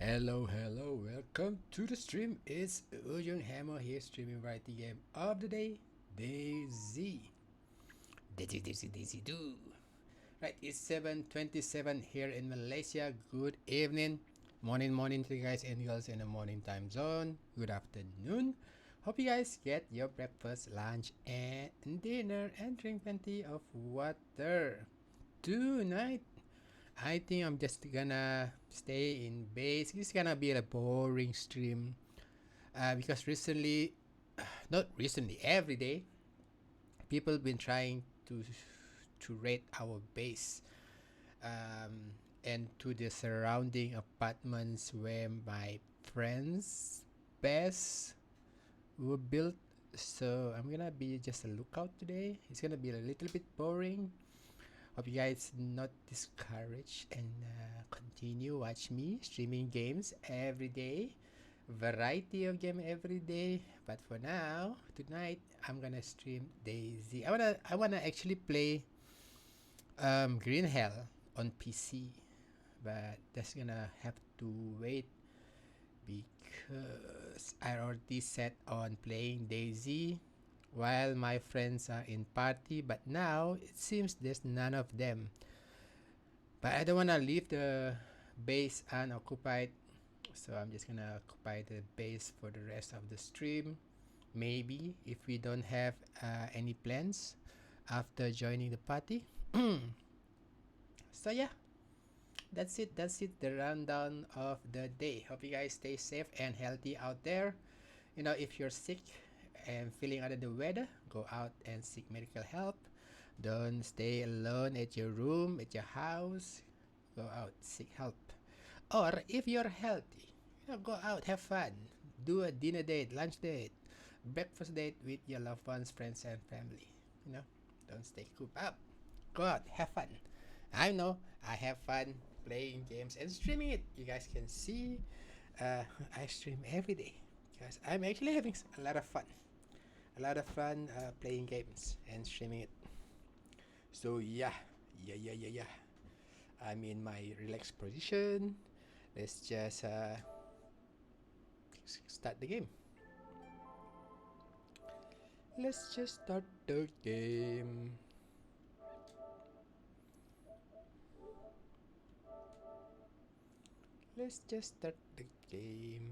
Hello, welcome to the stream. It's Ujung Hammer here streaming right the game of the day, Dayz. Dayz do. Right, it's 7:27 here in Malaysia. Good evening. Morning to you guys and girls in the morning time zone. Good afternoon. Hope you guys get your breakfast, lunch, and dinner and drink plenty of water. Tonight I think I'm just gonna stay in base. It's gonna be a boring stream because recently, not recently, every day, people been trying to rate our base and to the surrounding apartments where my friends' base were built. So I'm gonna be just a lookout today. It's gonna be a little bit boring. Hope you guys not discouraged and continue watch me streaming games every day, variety of game every day. But for now, tonight I'm gonna stream Daisy. I wanna actually play Green Hell on PC, but that's gonna have to wait because I already set on playing Daisy while my friends are in party, but now it seems there's none of them. But I don't want to leave the base unoccupied, so I'm just gonna occupy the base for the rest of the stream. Maybe if we don't have any plans after joining the party. So yeah, that's it, the rundown of the day. Hope you guys stay safe and healthy out there. If you're sick and feeling under the weather, go out and seek medical help. Don't stay alone at your room, at your house. Go out, seek help. Or if you're healthy, go out, have fun. Do a dinner date, lunch date, breakfast date with your loved ones, friends, and family. Don't stay cooped up. Go out, have fun. I know I have fun playing games and streaming it. You guys can see I stream every day because I'm actually having a lot of fun. Playing games and streaming it. So yeah. I'm in my relaxed position. Let's just start the game. Let's just start the game. Let's just start the game.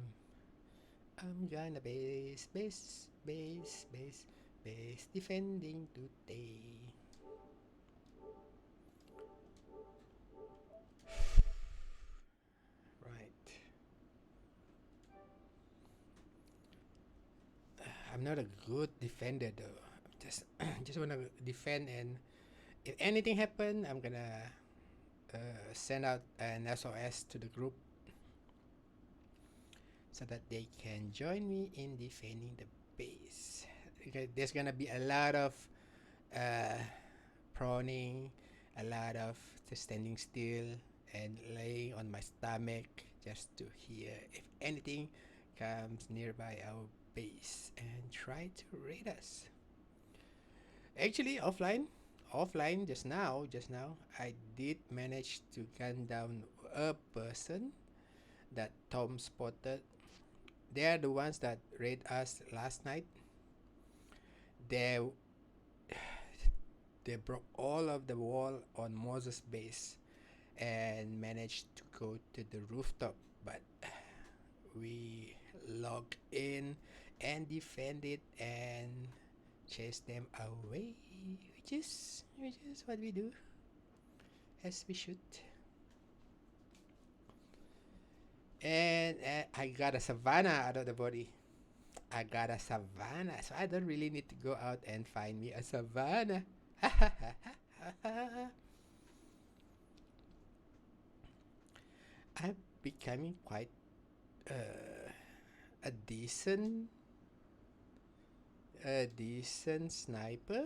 I'm gonna base defending today. Right. I'm not a good defender though. Just wanna defend, and if anything happen, I'm gonna send out an SOS to the group so that they can join me in defending the base. Okay, there's gonna be a lot of proning, a lot of just standing still and laying on my stomach just to hear if anything comes nearby our base and try to raid us. Actually, offline just now, I did manage to gun down a person that Tom spotted. They are the ones that raid us last night. They they broke all of the wall on Moses' base and managed to go to the rooftop, but we logged in and defended and chased them away, which is what we do, as we should. And I got a savannah out of the body. I got a savannah, so I don't really need to go out and find me a savannah. I'm becoming quite a decent sniper.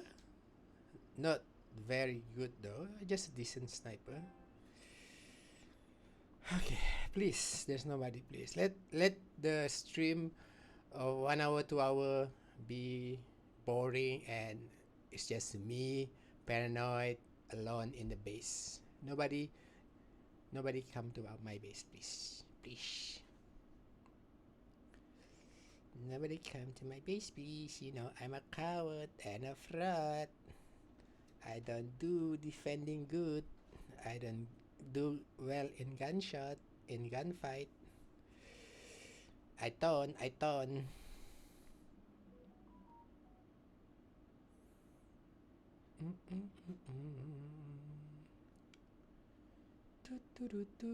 Not very good though, just a decent sniper. Okay, please, there's nobody. Please let the stream of 1 hour, 2 hour be boring, and it's just me, paranoid, alone in the base. Nobody come to my base, please. Nobody come to my base, please. You know I'm a coward and a fraud. I don't do defending good. I don't do well in gunshot, in gunfight. I ton. Do, do, do, do.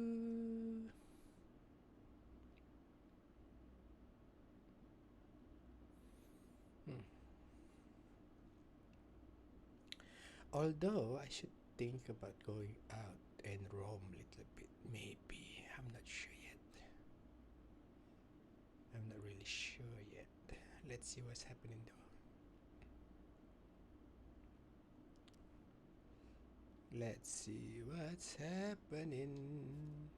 Hmm. Although I should think about going out and roam a little bit, maybe. I'm not sure yet. I'm not really sure yet. Let's see what's happening though. Let's see what's happening.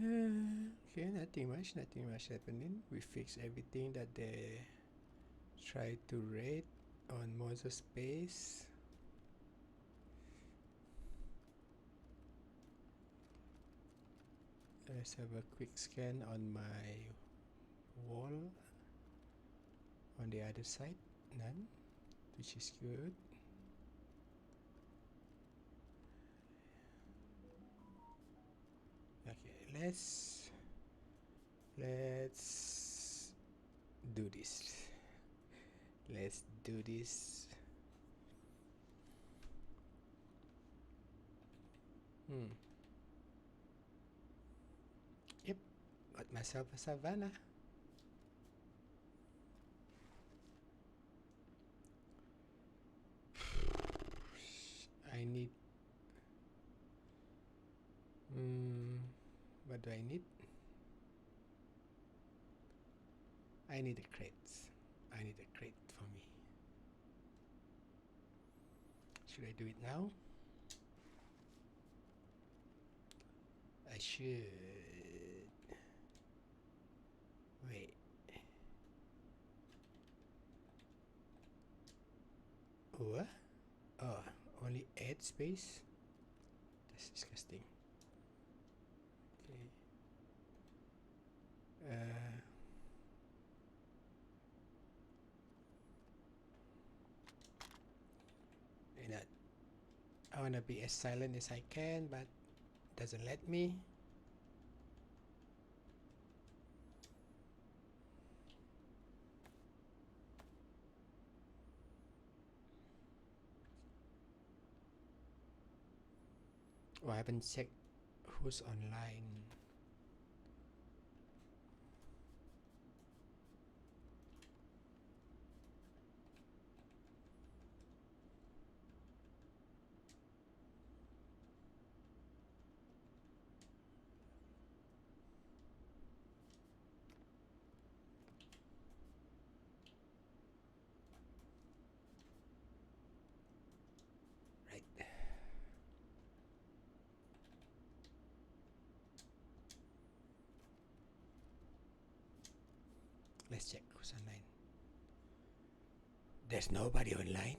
Okay, nothing much happening. We fixed everything that they tried to raid on Moses Space. Let's have a quick scan on my wall. On the other side, none, which is good. Okay, let's do this. Let's do this. Yep, got myself a savannah. I need. What do I need? I need a crate. I need a crate for me. Should I do it now? I should. Wait. What? Oh, only 8 space? That's disgusting. Okay. You know, I wanna be as silent as I can, but it doesn't let me. Oh, I haven't checked who's online. Right. Let's check who's online. There's nobody online.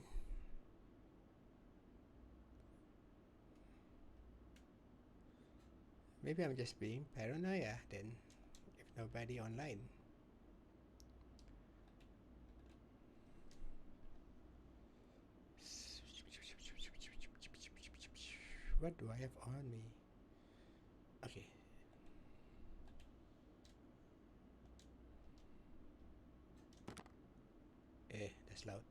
Maybe I'm just being paranoia then, if nobody online. What do I have on me? Okay. That's loud.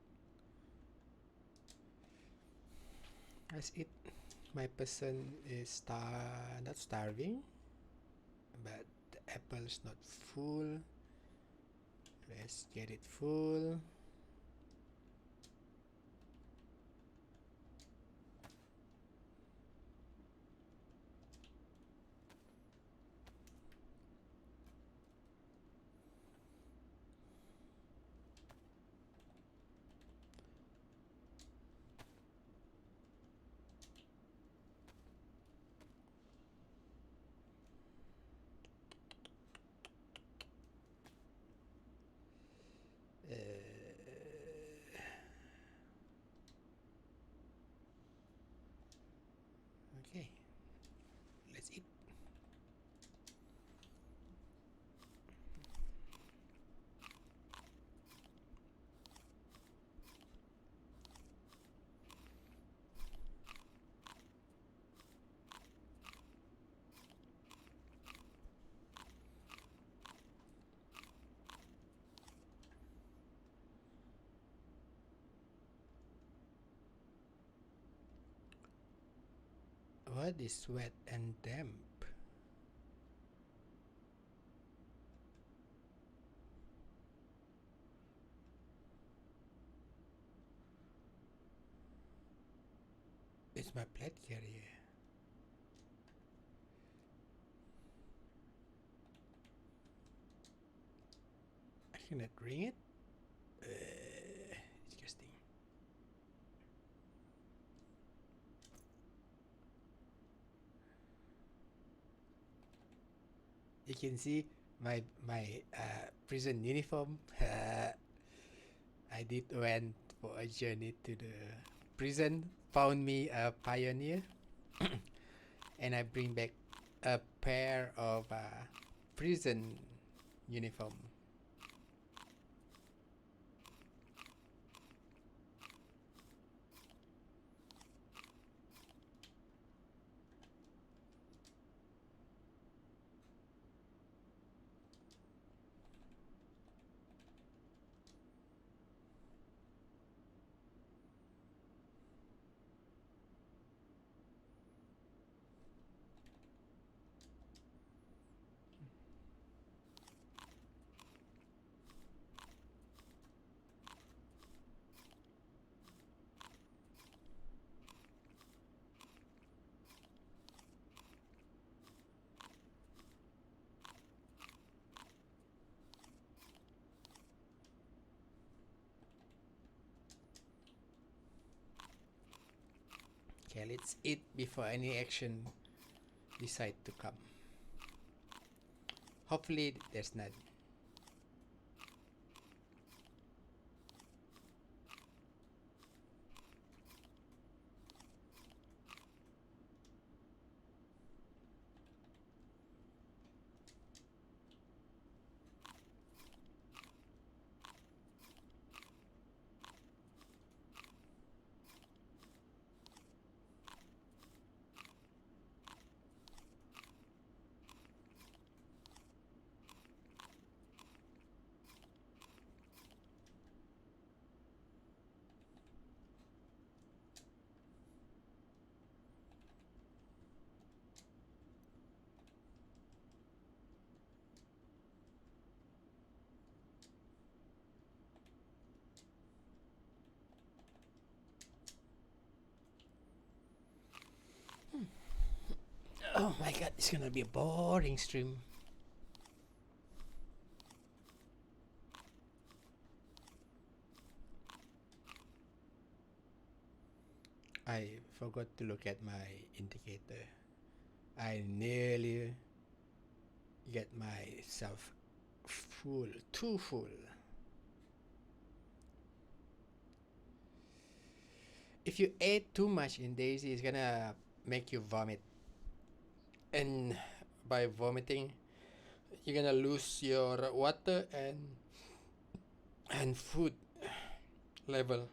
That's it. My person is not starving, but the apple's not full. Let's get it full. Okay, let's eat. What is wet and damp? It's my plate carrier. I cannot ring it. Disgusting. You can see my prison uniform. I did went for a journey to the prison. Found me a pioneer, and I bring back a pair of prison uniform. Okay, let's eat before any action decide to come. Hopefully there's none. Oh my god, it's gonna be a boring stream. I forgot to look at my indicator. I nearly get myself full, too full. If you ate too much in Dayz, it's gonna make you vomit. And by vomiting, you're gonna lose your water and food level.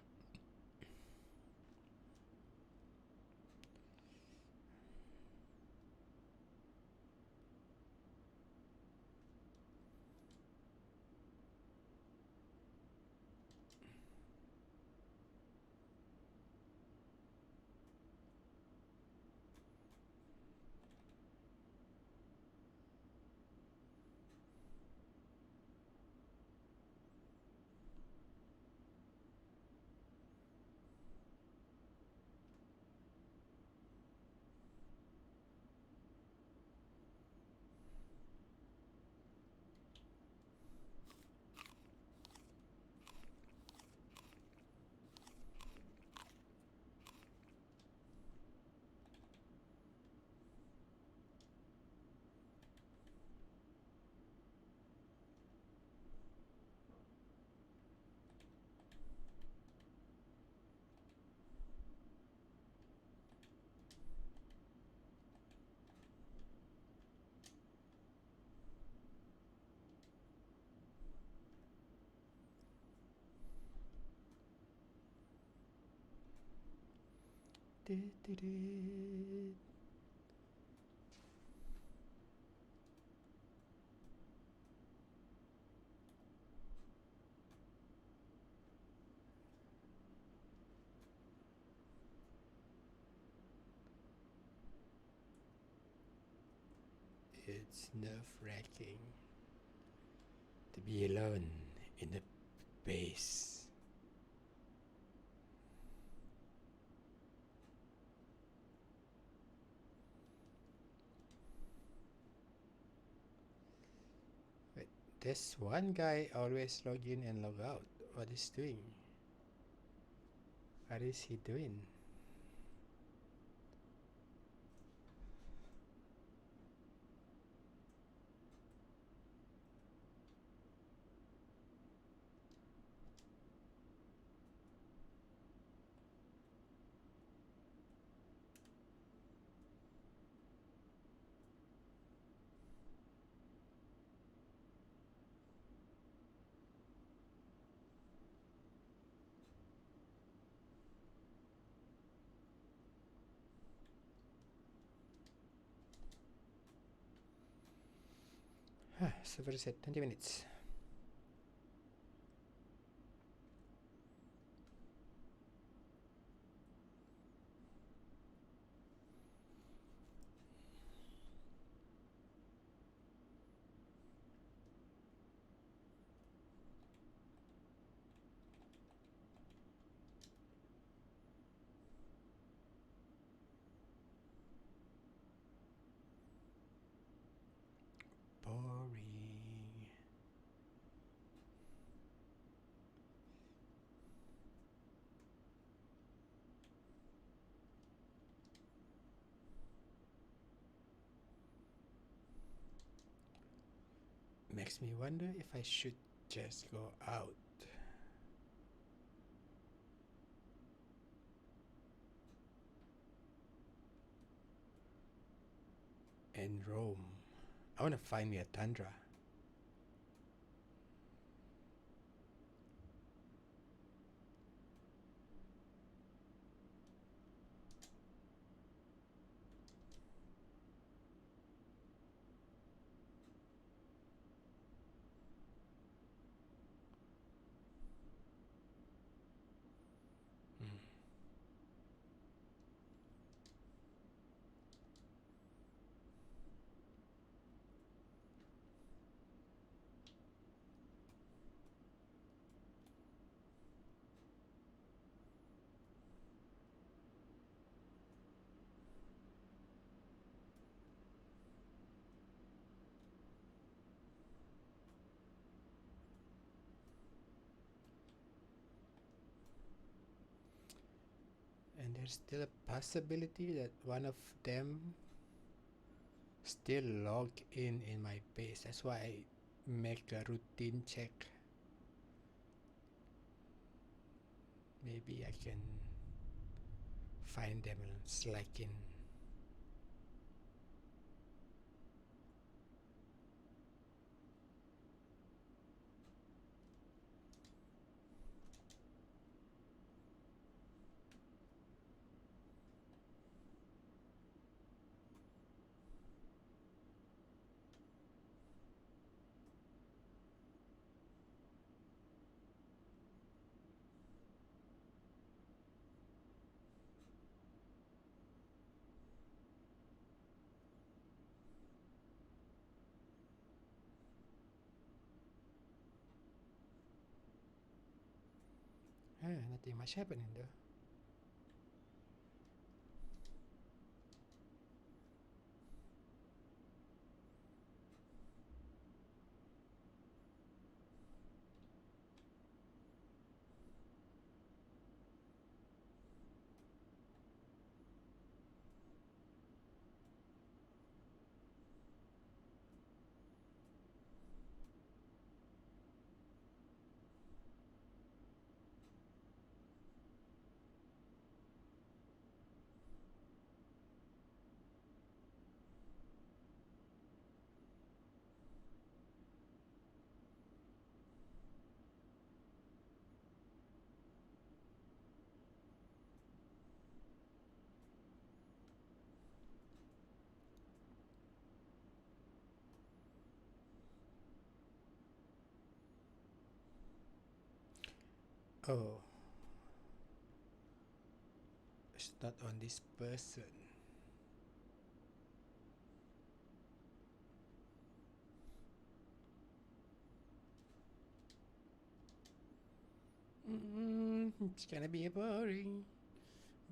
It's nerve-wracking to be alone in a base. Wait, there's one guy always log in and log out. What is doing? What is he doing? Server set 20 minutes. Boring. Makes me wonder if I should just go out and roam. I want to find me a tundra. And there's still a possibility that one of them still log in my base. That's why I make a routine check. Maybe I can find them and slack in. Nothing much happening though. Oh, it's not on this person. It's gonna be a boring,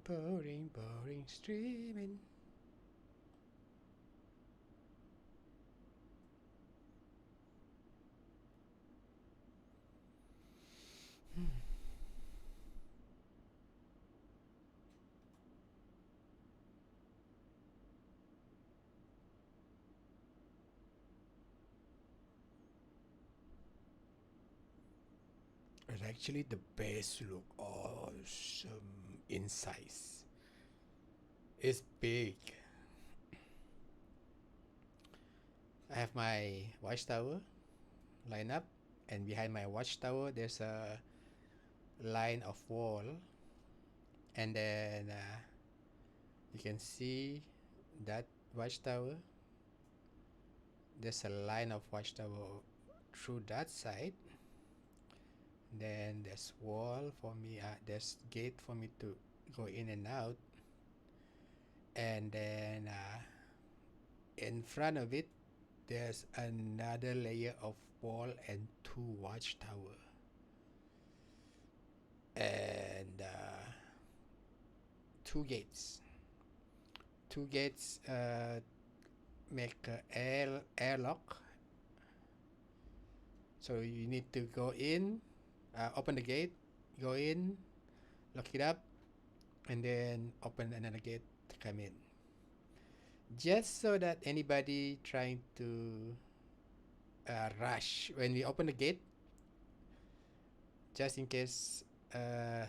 boring streaming. It's actually the base look awesome in size. It's big. I have my watchtower line up, and behind my watchtower there's a line of wall, and then you can see that watchtower. There's a line of watchtower through that side. Then there's wall for me. There's gate for me to go in and out, and then in front of it there's another layer of wall and two watchtower, and two gates. Two gates make a airlock. So you need to go in, open the gate, go in, lock it up, and then open another gate to come in. Just so that anybody trying to rush when we open the gate, just in case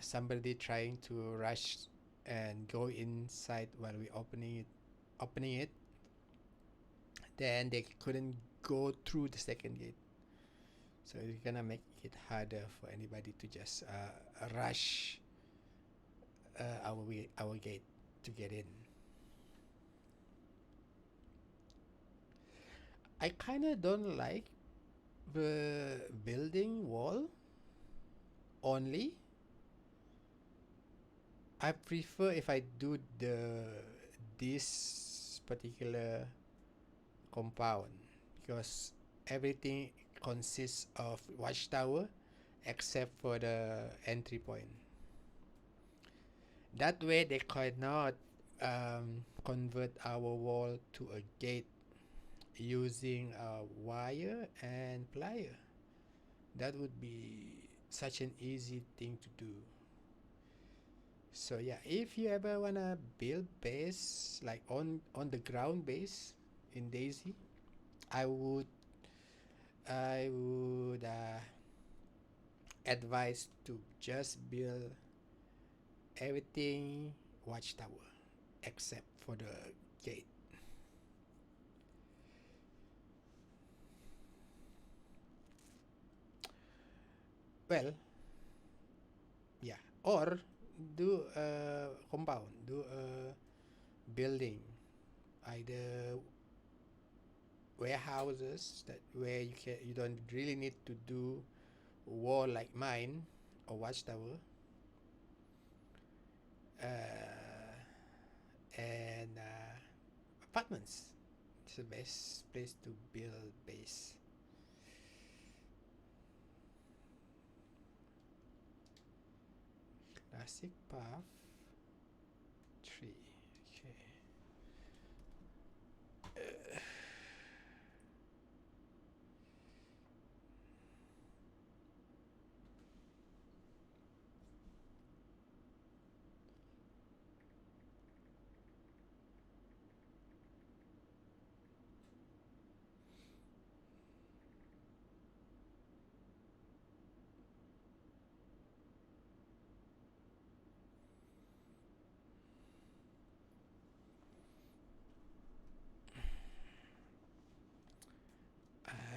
somebody trying to rush and go inside while we opening it, then they couldn't go through the second gate. So it's gonna make it harder for anybody to just rush our gate to get in. I kind of don't like the building wall only. I prefer if I do this particular compound, because everything consists of watchtower except for the entry point. That way they cannot convert our wall to a gate using a wire and plier. That would be such an easy thing to do. So yeah, if you ever wanna build base like on the ground base in Daisy, I would advise to just build everything watchtower except for the gate. Well, yeah, or do a compound, do a building, either warehouses that where you don't really need to do wall like mine or watchtower, and apartments. It's the best place to build base. Classic path 3. Okay.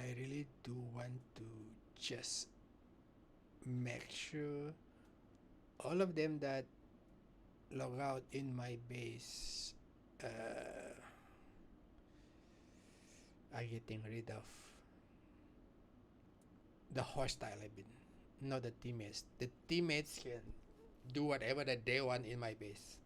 I really do want to just make sure all of them that log out in my base are getting rid of the hostile I've been not the teammates. The teammates can do whatever that they want in my base.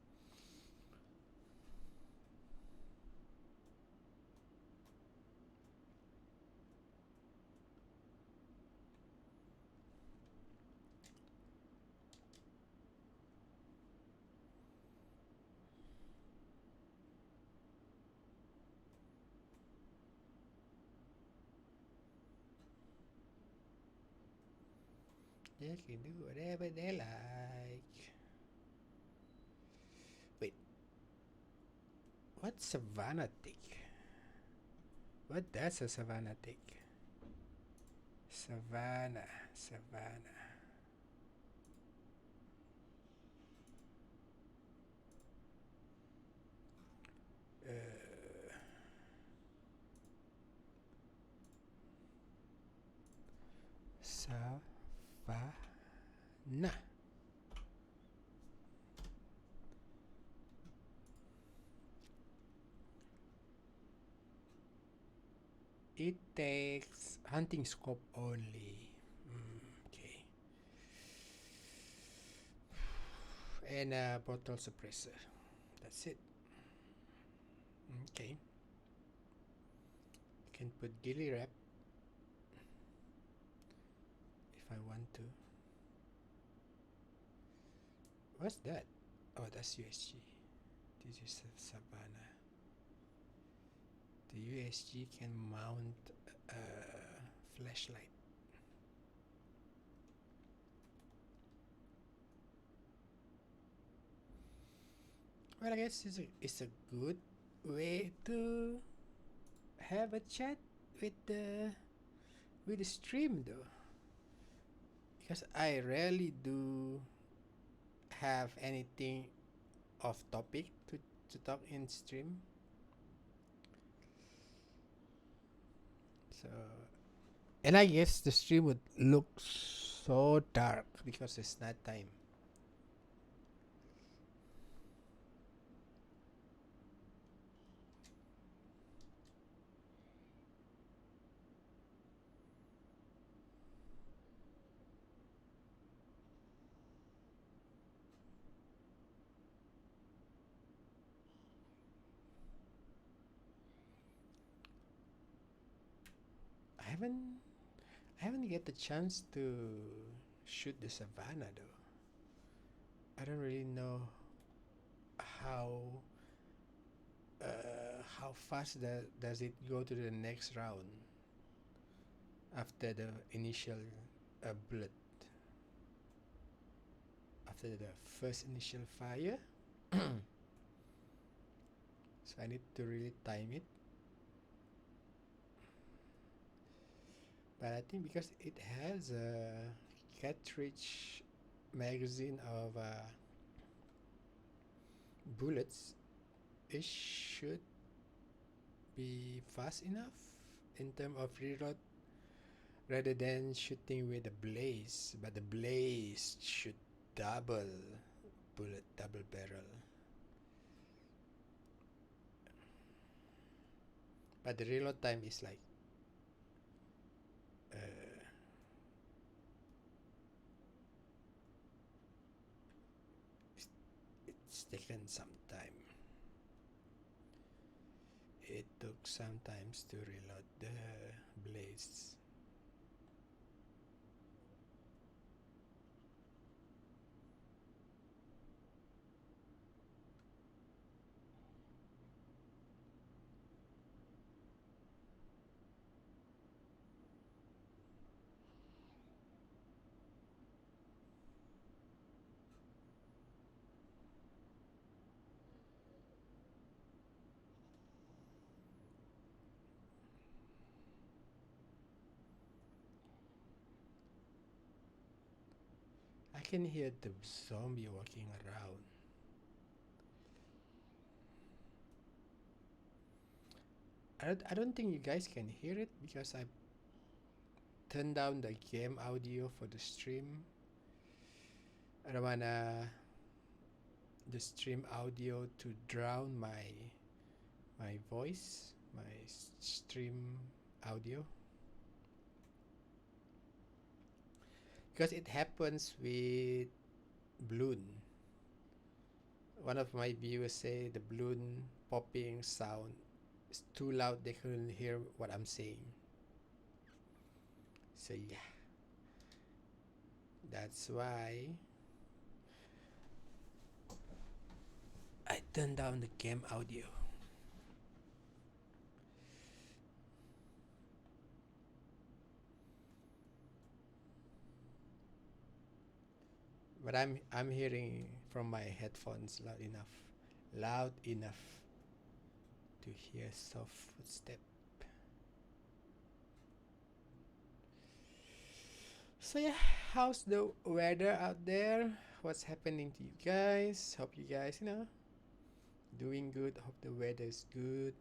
They can do whatever they like. Wait, what's Savannah take? What does a Savannah take? Savannah, Savannah. Uh, Savannah. It takes hunting scope only. Okay. And a bottle suppressor. That's it. Okay. Can put ghillie wrap if I want to. What's that? Oh, that's USG. This is a Savannah. The USG can mount a flashlight. Well, I guess it's a good way to have a chat with the stream though, because I rarely do have anything off topic to talk in stream. So, and I guess the stream would look so dark because it's night time. I haven't get the chance to shoot the savannah though. I don't really know how how fast does it go to the next round after the initial bullet, after the first initial fire. So I need to really time it. But I think because it has a cartridge magazine of bullets, it should be fast enough in terms of reload rather than shooting with the blaze. But the blaze should double bullet, double barrel. But the reload time is like it's taken some time. It took some times to reload the blaze. I can hear the zombie walking around. I don't think you guys can hear it because I turned down the game audio for the stream. I don't wanna the stream audio to drown my voice, my stream audio. because it happens with balloon. One of my viewers say the balloon popping sound is too loud, they couldn't hear what I'm saying. So yeah, that's why I turned down the game audio. But I'm hearing from my headphones loud enough to hear soft footstep. So yeah, how's the weather out there? What's happening to you guys? Hope you guys, doing good. Hope the weather is good.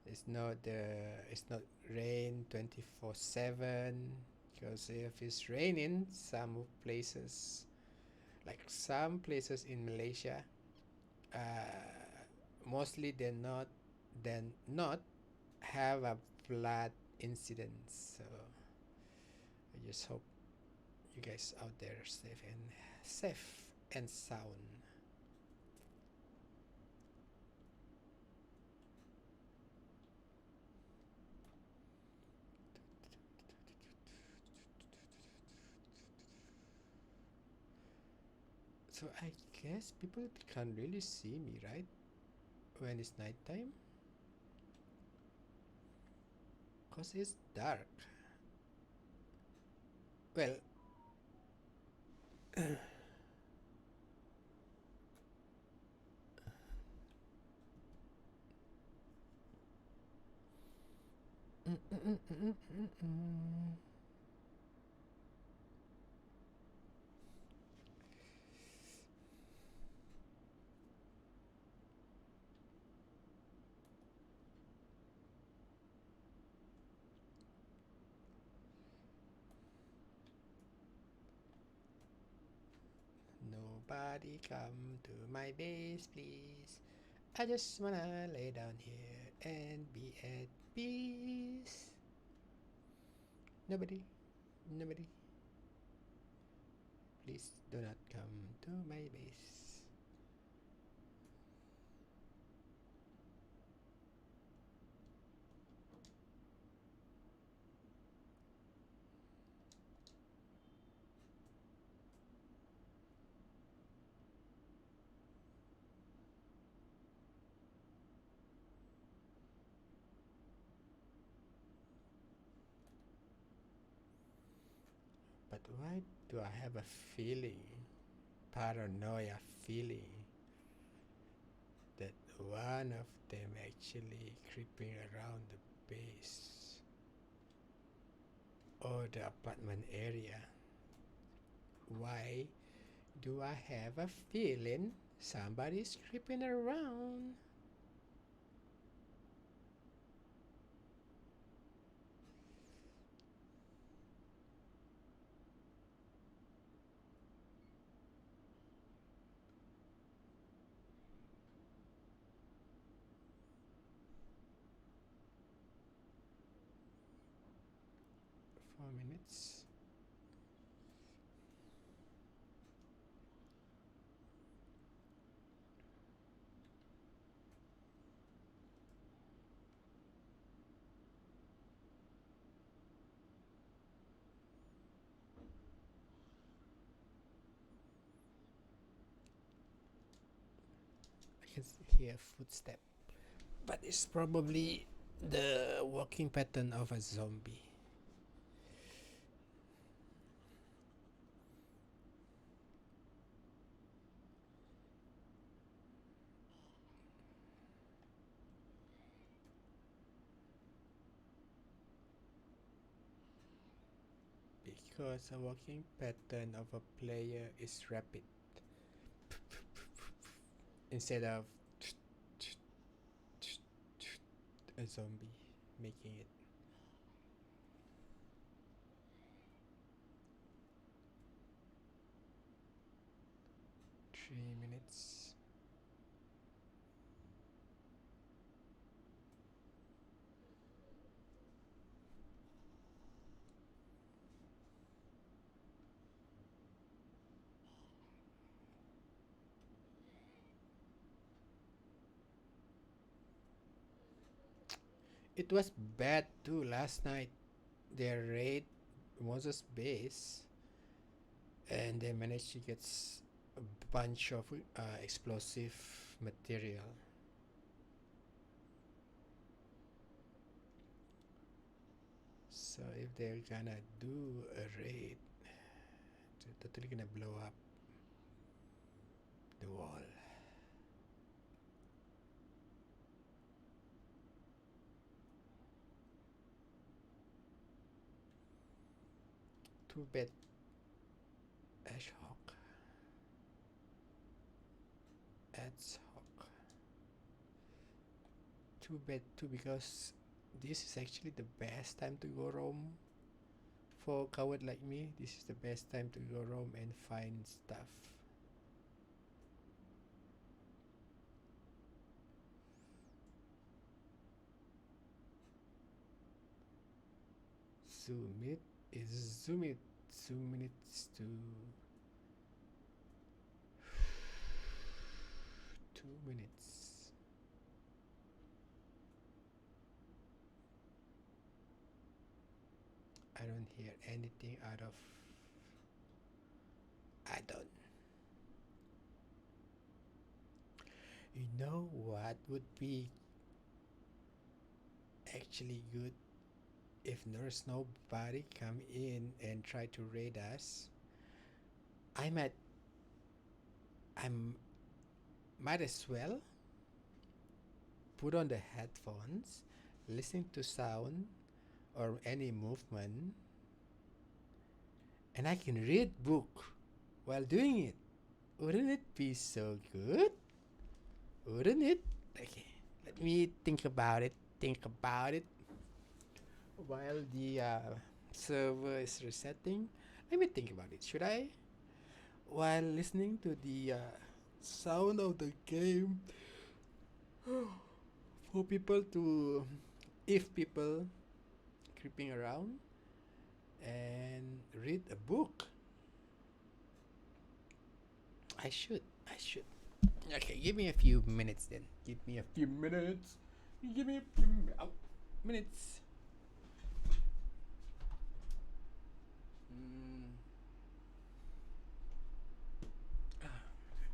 It's not rain 24/7, because if it's raining, some places in Malaysia, mostly then not have a flood incident. So I just hope you guys out there are safe and sound. So I guess people can't really see me, right? When it's nighttime, cause it's dark. Well, nobody come to my base, please. I just wanna lay down here and be at peace. Nobody, nobody, please do not come to my base. But why do I have a feeling, paranoia feeling, that one of them actually creeping around the base or the apartment area? Why do I have a feeling somebody's creeping around? Four minutes. I can hear footstep, but it's probably the walking pattern of a zombie. Because a walking pattern of a player is rapid instead of a zombie making it. 3 minutes. It was bad too last night. They raid Moses base and they managed to get a bunch of explosive material. So if they're gonna do a raid, they're totally gonna blow up the wall. Too bad Ashhawk. Adshawk. Too bad too because this is actually the best time to go roam. For a coward like me, this is the best time to go roam and find stuff. Zoom it 2 minutes to 2 minutes. I don't hear anything out of. I don't. You know what would be actually good if there's nobody come in and try to raid us? I might I might as well put on the headphones, listen to sound or any movement, and I can read book while doing it. Wouldn't it be so good? Wouldn't it? Okay, let me think about it. Think about it while the server is resetting. Let me think about it. Should I, while listening to the sound of the game, for people to, if people creeping around and read a book? I should. I should. Okay, give me a few minutes then. Give me a few minutes. Give me a few minutes. Mm. Ah, right.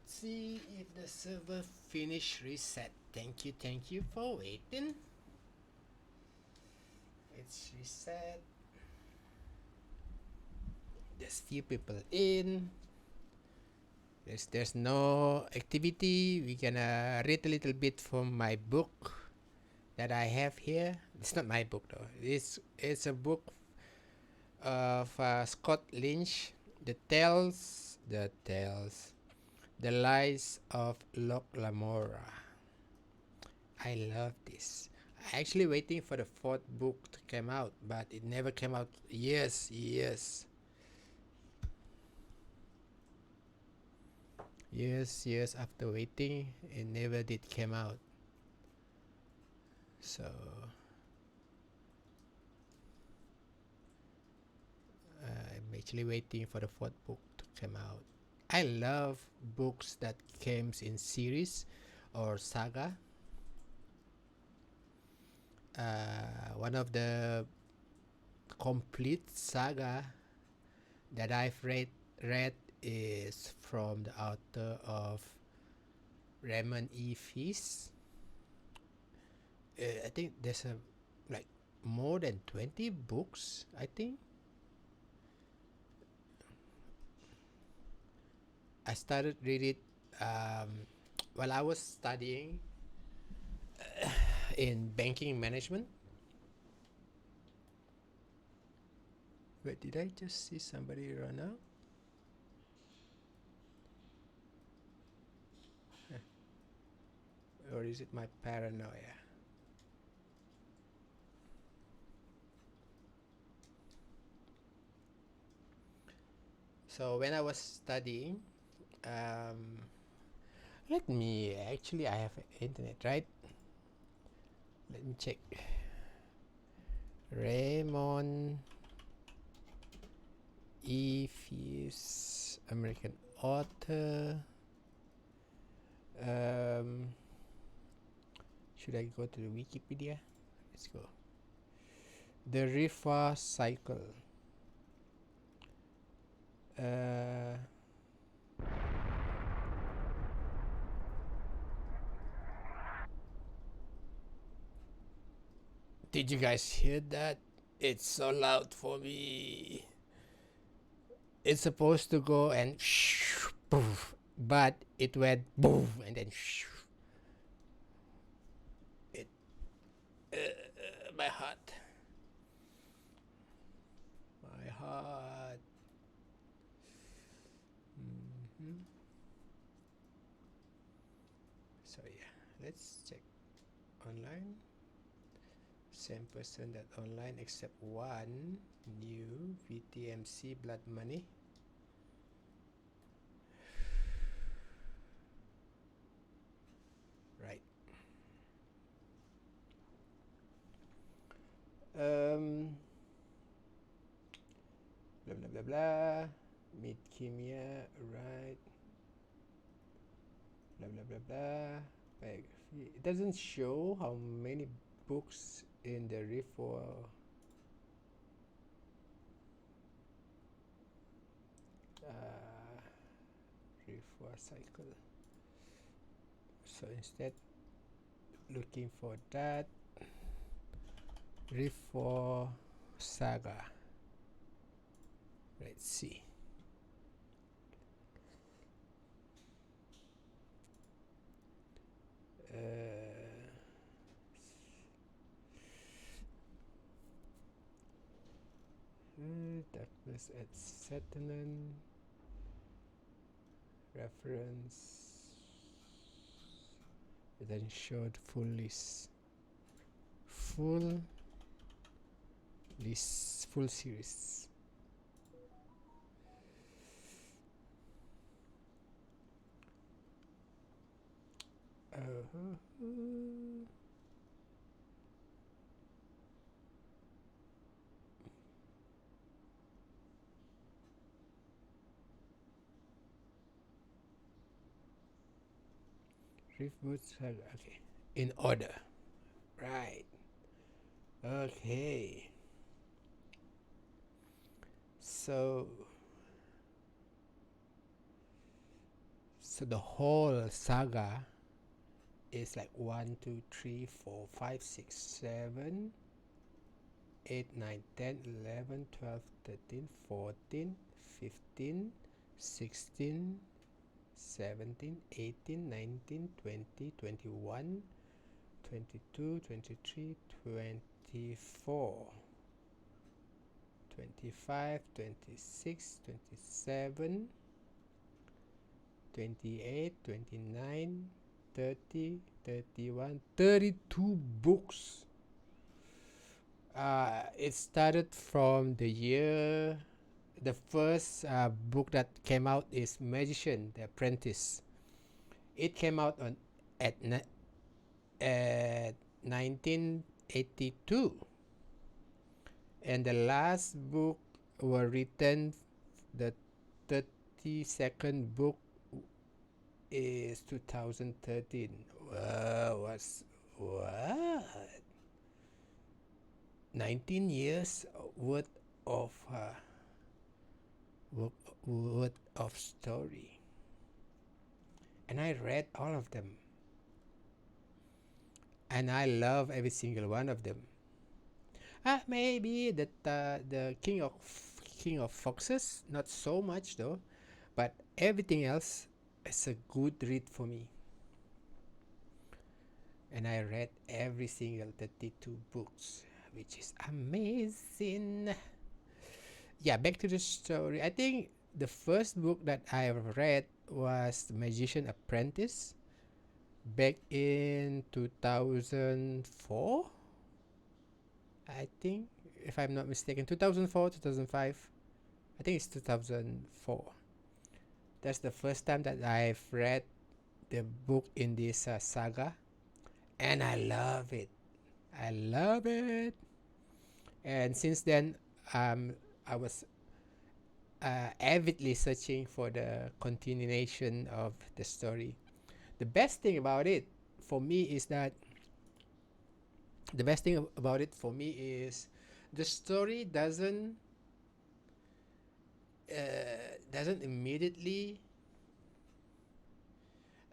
see if the server finish reset. Thank you for waiting. It's reset. There's few people in. There's no activity. We're gonna read a little bit from my book that I have here. It's not my book though. It's a book of Scott Lynch, the Lies of Locke Lamora. I love this. I actually waiting for the fourth book to come out, but it never came out. Years after waiting, it never did come out. So I'm actually waiting for the fourth book to come out. I love books that comes in series or saga. One of the complete saga that I've read is from the author of Raymond E. Feast. I think there's like more than 20 books, I think. I started read it while I was studying in banking management. Wait, did I just see somebody run out? Or is it my paranoia? So when I was studying, let me actually, I have internet, right? Let me check. Raymond E. Feast, American author. Should I go to the Wikipedia? Let's go. The Rifa Cycle. Did you guys hear that? It's so loud for me. It's supposed to go and poof, but it went boom and then it my heart. So yeah, let's check online. Same person that online except one new VTMC blood money. Right. Blah blah blah blah. Mid Kimia, right. Blah blah blah blah. Biography. It doesn't show how many books in the Refor cycle. So instead, looking for that Refor saga. Let's see. Darkness at Saturn. Reference. It then showed full list. Full series. Okay, in order, right? Okay, so So the whole saga is like 1, 2, 3, 4, 5, 6, 7, 8, 9, 10, 11, 12, 13, 14, 15, 16, 17, 18, 19, 20, 21, 22, 23, 24, 25, 26, 27, 28, 29, 30, 31, 32 books. It started from the year, the first book that came out is Magician, The Apprentice. It came out on at 1982, and the last book were written. The 32nd book is 2013. What? 19 years worth of worth of story, and I read all of them, and I love every single one of them. Maybe the King of Foxes, not so much though, but everything else is a good read for me. And I read every single 32 books, which is amazing. Yeah, back to the story. I think the first book that I read was The Magician Apprentice back in 2004. I think, if I'm not mistaken, 2004, 2005. I think it's 2004. That's the first time that I've read the book in this saga, and I love it. I love it. And since then, I was avidly searching for the continuation of the story. The best thing about it for me is that the best thing about it for me is the story doesn't immediately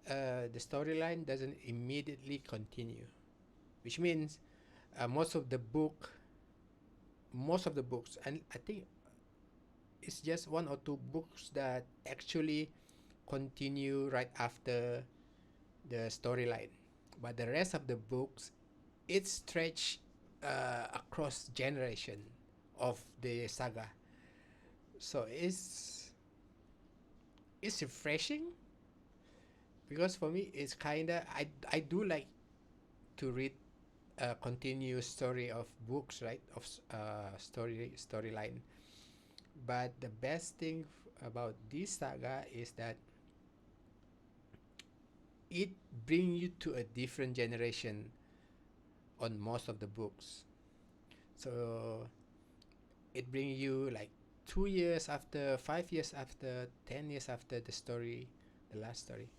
the storyline doesn't immediately continue, which means most of the books, and I think it's just one or two books that actually continue right after the storyline, but the rest of the books, it stretch across generation of the saga. So it's refreshing, because for me it's kinda, I do like to read a continuous story of books, right, of storyline. But the best thing about this saga is that it bring you to a different generation on most of the books. So it bring you like 2 years after, 5 years after, 10 years after the story, the last story.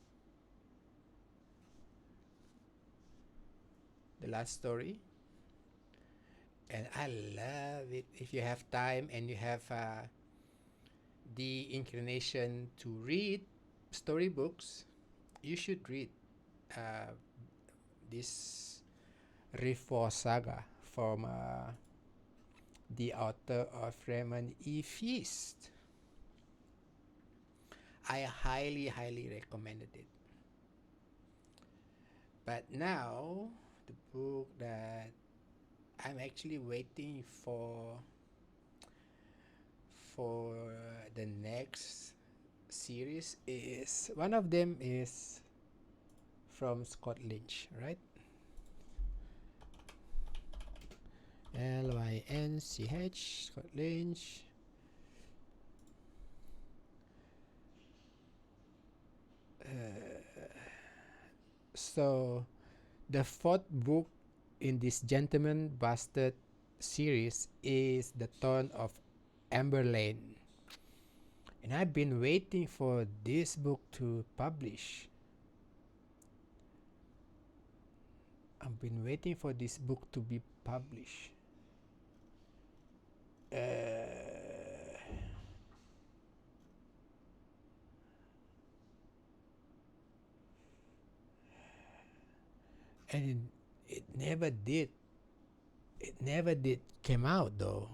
And I love it. If you have time and you have the inclination to read storybooks, you should read uh, this Reform saga from the author of Raymond E. Feast. I highly recommended it. But now, the book that I'm actually waiting for the next series is, one of them is from Scott Lynch, right? Lynch, Scott Lynch. So the fourth book in this Gentleman Bastard series is The Thorn of Amber Lane, and I've been waiting for this book to publish. I've been waiting for this book to be published. and it never did. It never did came out though.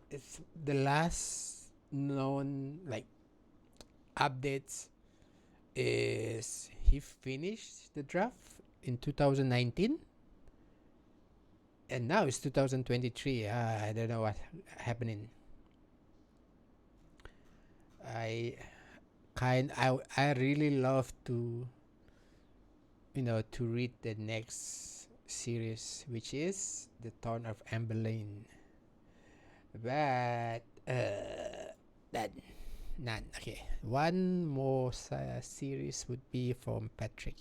It's the last known like updates is he finished the draft in 2019 and now it's 2023. I don't know what happening. I I really love to to read the next series, which is the Thorn of Amberlane, but that none. Okay, one more series would be from Patrick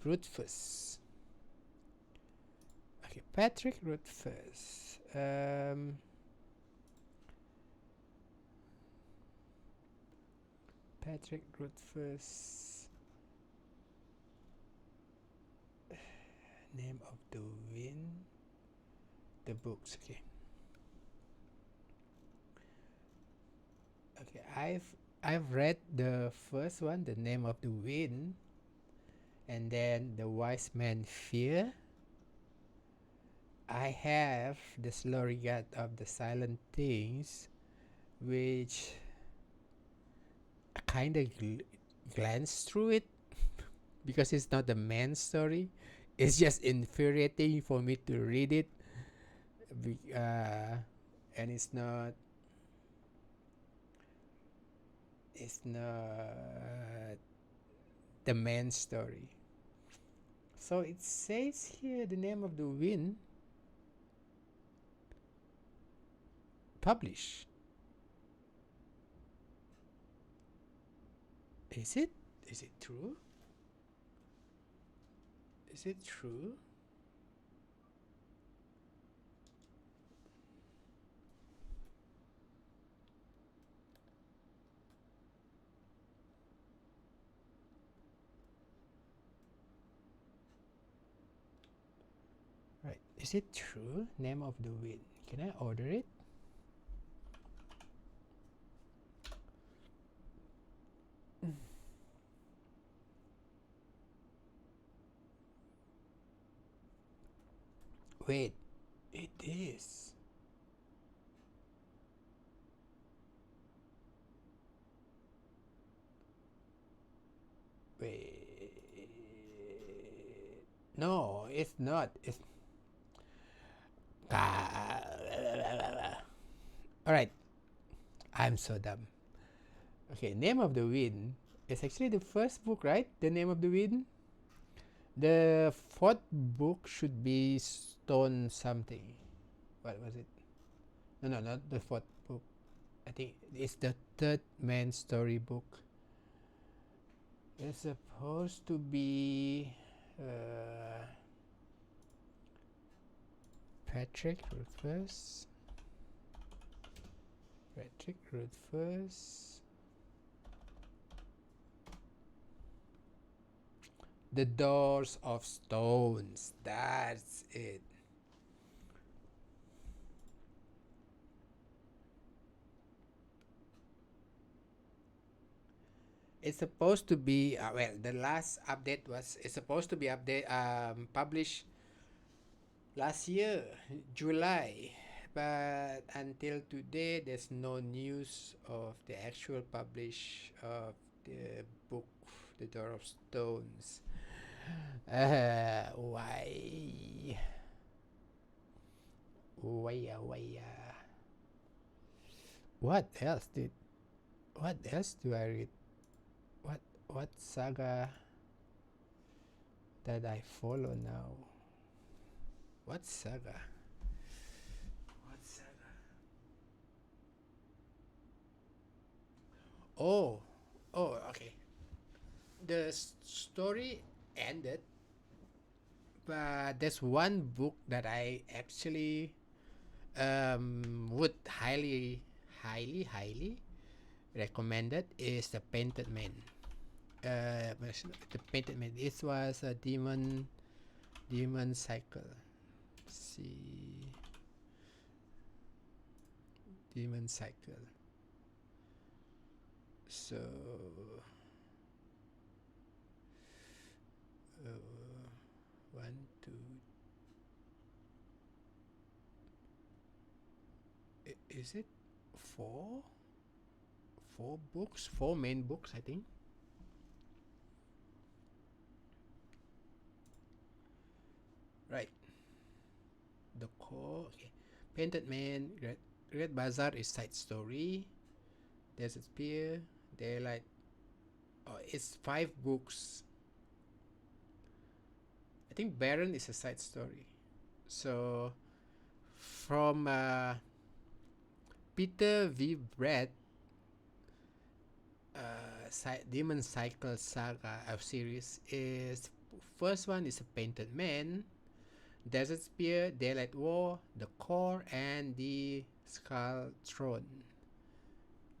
Rothfuss. Okay, Patrick Rothfuss. Patrick Rothfuss. Name of the Wind. The books. Okay. Okay, I've read the first one, The Name of the Wind, and then The Wise Man Fear. I have The Slow Regard of the Silent Things, which I kind of glanced through it because it's not the main story. It's just infuriating for me to read it, and it's not the main story. So it says here The Name of the Wind published. Is it? Is it true? Is it true? Right. Is it true? Name of the Wind. Can I order it? Wait, it is. Wait. No, it's not. It's. Alright, I'm so dumb. Okay, Name of the Wind is actually the first book, right? The Name of the Wind. The fourth book should be Stone something. What was it? No, not the fourth book. I think it's the third main story book. It's supposed to be Patrick Rothfuss. Patrick Rothfuss. The Doors of Stones. That's it. It's supposed to be well. The last update was it's supposed to be published last year, July, but until today, there's no news of the actual publish of the book, The Door of Stones. Why? Why? What else did? What else do I read? What saga that I follow now? What saga? What saga? Oh, okay. The story ended, but there's one book that I actually would highly recommend. It is The Painted Man. The Painted Man. This was a demon cycle. Let's see, demon cycle. So One, two. Is it four? Four books? Four main books, I think. Right. The core. Okay. Painted Man. Red Bazaar is side story. Desert Spear. Daylight. Oh, it's five books. I think Baron is a side story. So from Peter V. Brett, Demon Cycle Saga of series is first one is a Painted Man, Desert Spear, Daylight War, The Core, and the Skull Throne.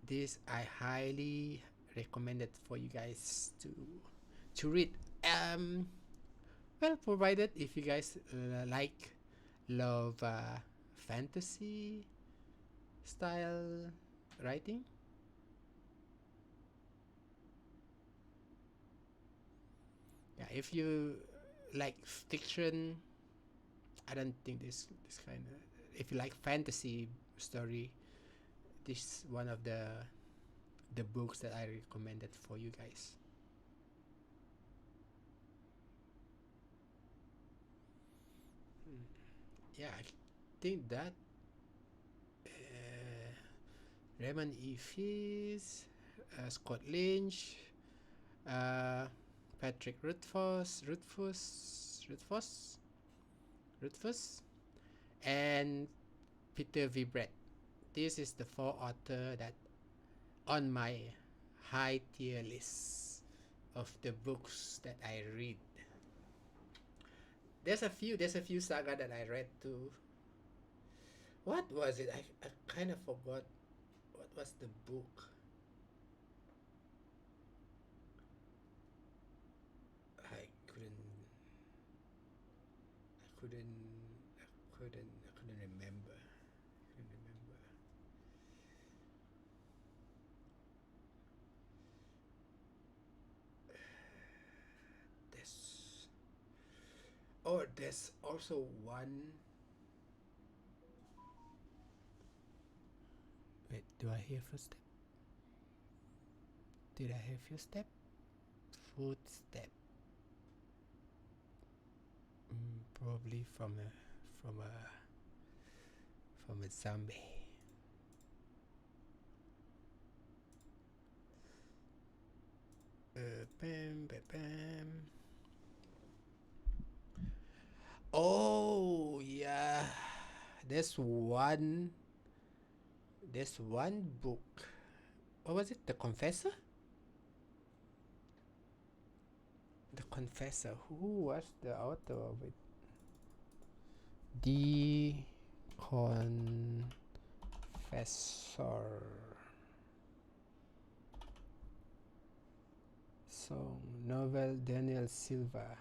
This I highly recommend it for you guys to read. Well, provided if you guys love fantasy style writing. Yeah, if you like fiction, I don't think this kind of. If you like fantasy story, this is one of the books that I recommended for you guys. Yeah, I think that Raymond E. Fils, Scott Lynch, uh, Patrick Rothfuss, and Peter V. Brett. This is the four author that on my high tier list of the books that I read. There's a few saga that I read too. What was it? I kind of forgot what was the book. I couldn't I couldn't remember. There's there's also one. Wait, do I hear footstep? Did I hear footstep? Footstep. Probably from a from a zombie. Bam, bam, bam. Oh yeah, there's one. There's one book. What was it? The Confessor. The Confessor. Who was the author of it? The Confessor. Song novel Daniel Silva.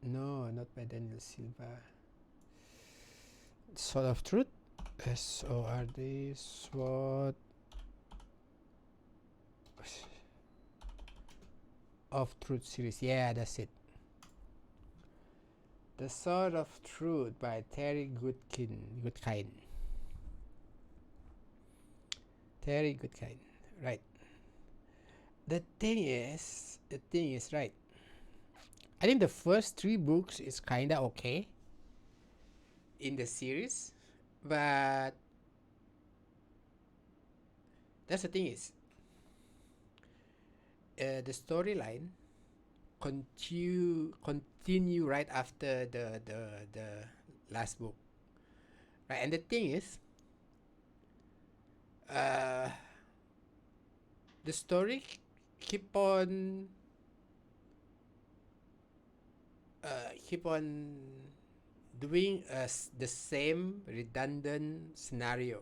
No, not by Daniel Silva. Sword of Truth. SORD. Sword of Truth series. Yeah, that's it. The Sword of Truth by Terry Goodkind. Terry Goodkind. Right. The thing is right. I think the first three books is kinda okay in the series, but that's the thing is, the storyline continue right after the last book, right? And the thing is, the story keep on doing the same redundant scenario.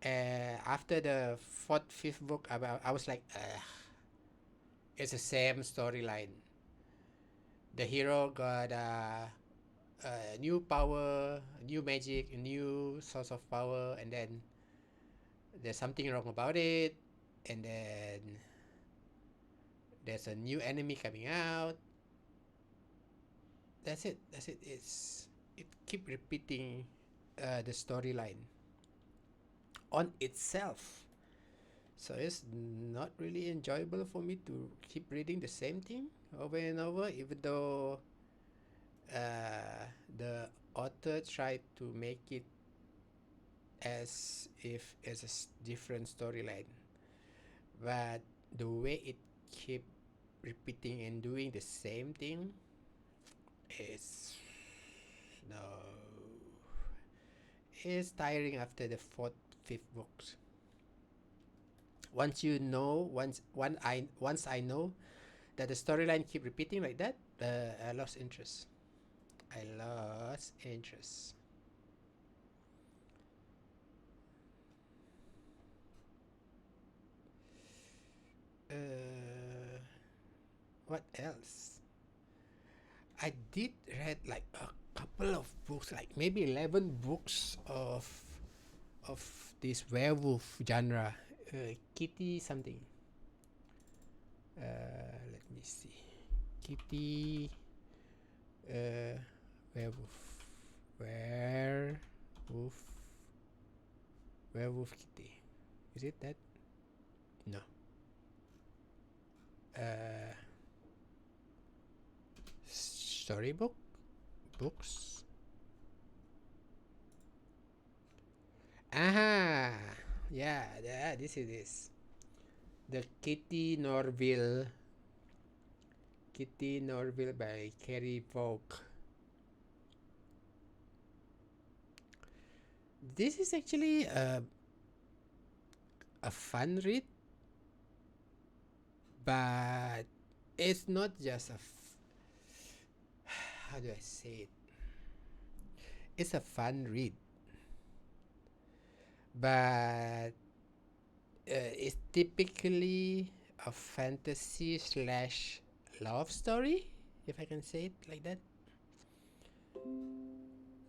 After the fifth book, I was like, it's the same storyline. The hero got new power, new magic, new source of power, and then there's something wrong about it, and then there's a new enemy coming out. That's it. That's it. It keep repeating the storyline on itself. So it's not really enjoyable for me to keep reading the same thing over and over, even though the author tried to make it as if it's a different storyline. But the way it keep repeating and doing the same thing is no, it's tiring after the fourth, fifth books. Once I know that the storyline keep repeating like that, I lost interest. I lost interest. What else? I did read like a couple of books, like maybe 11 books of this werewolf genre, kitty something. Let me see, kitty, werewolf, werewolf, werewolf kitty. Is it that? No. Storybook books. Aha! Yeah, this is this. The Kitty Norville by Carrie Vogue. This is actually a fun read, but it's not just how do I say it? It's a fun read, but it's typically a fantasy slash love story, if I can say it like that.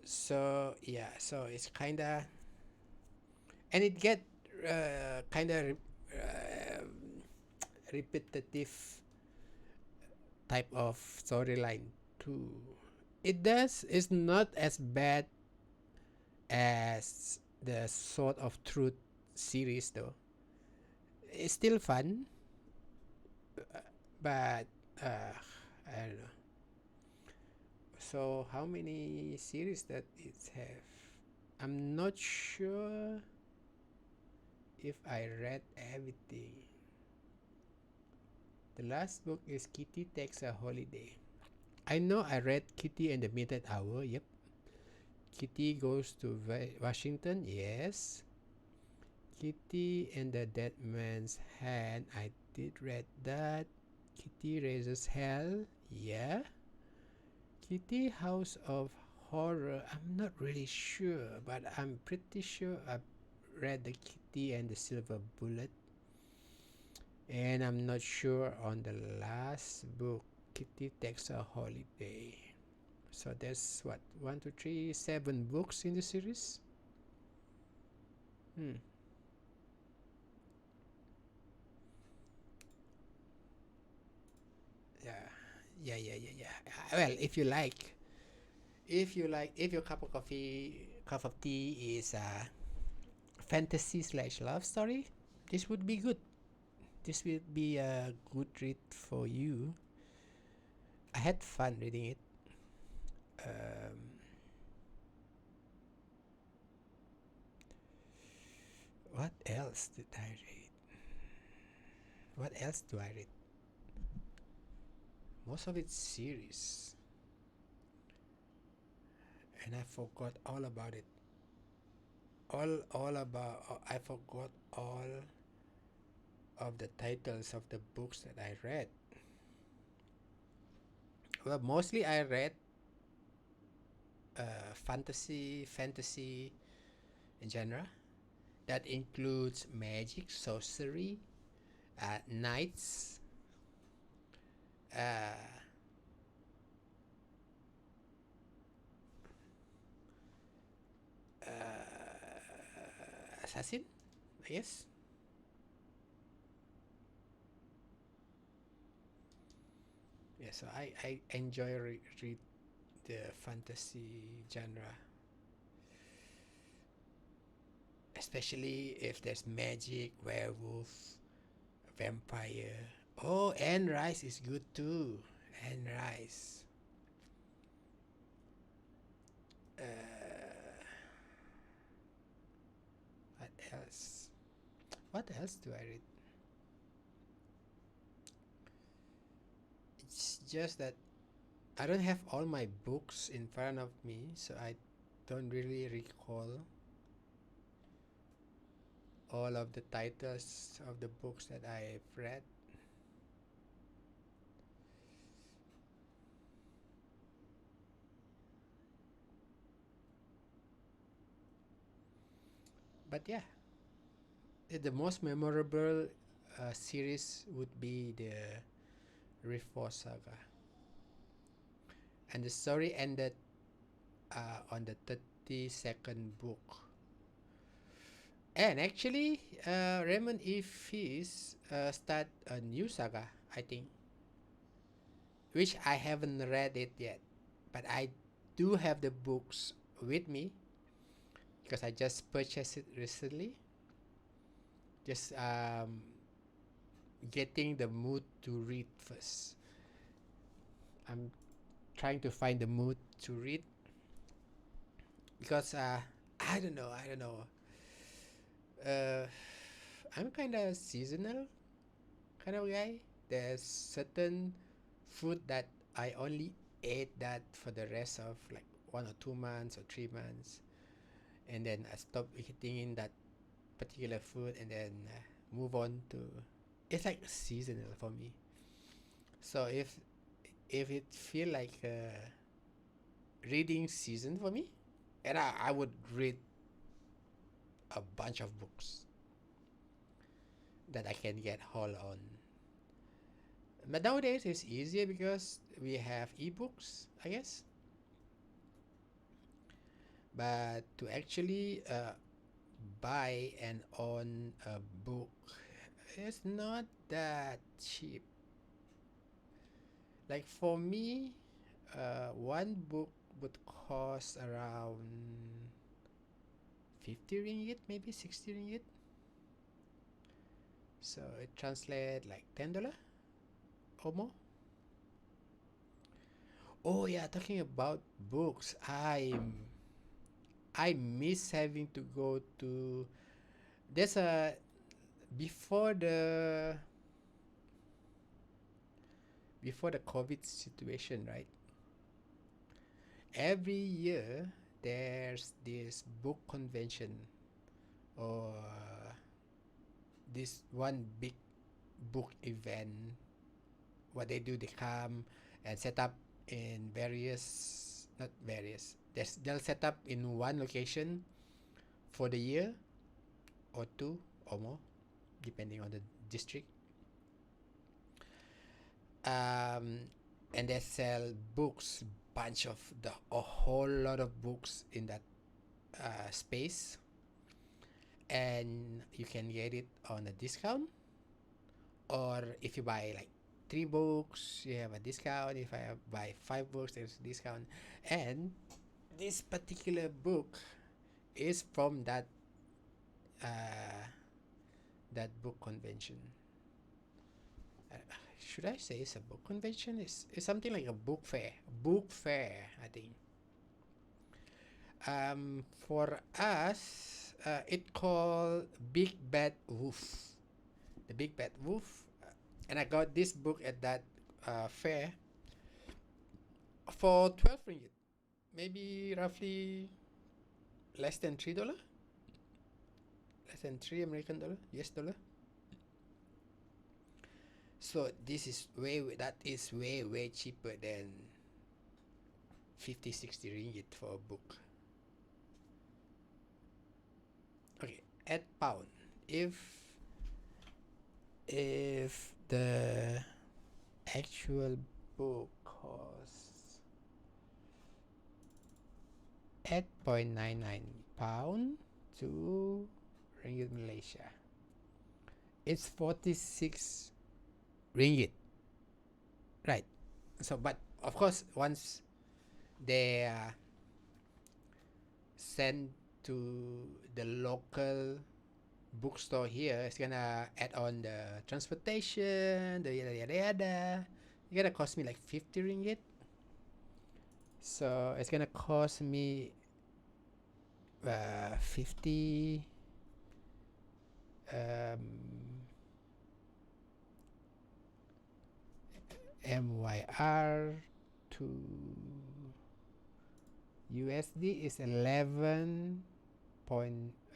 So yeah, so it's kinda, and it get kinda repetitive type of storyline too. It does. It's not as bad as the Sword of Truth series though. It's still fun, but I don't know. So how many series that it have? I'm not sure if I read everything. The last book is Kitty Takes a Holiday. I know I read Kitty and the Midnight Hour. Yep. Kitty Goes to Washington. Yes. Kitty and the Dead Man's Hand. I did read that. Kitty Raises Hell. Yeah. Kitty House of Horror. I'm not really sure, but I'm pretty sure I've read the Kitty and the Silver Bullet. And I'm not sure on the last book, Kitty Takes a Holiday. So there's what, 1, 2, 3, 7 books in the series. Yeah. Well, if your cup of tea is a fantasy slash love story, this would be good. This will be a good read for you. I had fun reading it. What else did I read? What else do I read? Most of it's series, and I forgot all about it. I forgot all of the titles of the books that I read. Well, mostly I read fantasy genre. That includes magic, sorcery, knights, uh, assassin, I guess. So I enjoy read the fantasy genre, especially if there's magic, werewolf, vampire. Oh, and Rise is good too. And Rise. Uh, what else? What else do I read? It's just that I don't have all my books in front of me, so I don't really recall all of the titles of the books that I've read. But yeah, the most memorable series would be the Reforce Saga. And the story ended on the 32nd book. And actually, Raymond E. Feast start a new saga, I think, which I haven't read it yet. But I do have the books with me because I just purchased it recently. Just getting the mood to read first. I'm trying to find the mood to read because I don't know. Uh, I'm kind of seasonal kind of guy. There's certain food that I only ate that for the rest of like 1 or 2 months or 3 months, and then I stop eating in that particular food, and then move on to. It's like seasonal for me. So if it feel like a reading season for me, and I would read a bunch of books that I can get hold on. But nowadays it's easier because we have ebooks, I guess. But to actually buy and own a book, it's not that cheap. Like for me, one book would cost around 50 ringgit, maybe 60 ringgit. So it translates like $10 or more. Oh yeah, talking about books, I miss having to go to. There's a before the before the COVID situation, right? Every year there's this book convention or this one big book event. What they do, they come and set up in various, not various. They'll set up in one location for the year or two or more, depending on the district. Um, and they sell books, bunch of a whole lot of books in that space, and you can get it on a discount. Or if you buy like 3 books, you have a discount. If I buy 5 books, there's a discount. And this particular book is from uh, that book convention. Uh, should I say it's a book convention? It's something like a book fair. Book fair, I think. For us, it called Big Bad Wolf. The Big Bad Wolf. And I got this book at that fair for 12 ringgit. Maybe roughly less than $3. Less than 3 American dollar, US dollar. So this is that is way cheaper than 50-60 ringgit for a book. Okay, at pound. If the actual book costs £8.99 to ringgit Malaysia, it's 46 ringgit, right? So, but of course, once they send to the local bookstore here, it's gonna add on the transportation, the yada yada yada. It's gonna cost me like 50 ringgit. So it's gonna cost me 50 um, MYR to USD is 11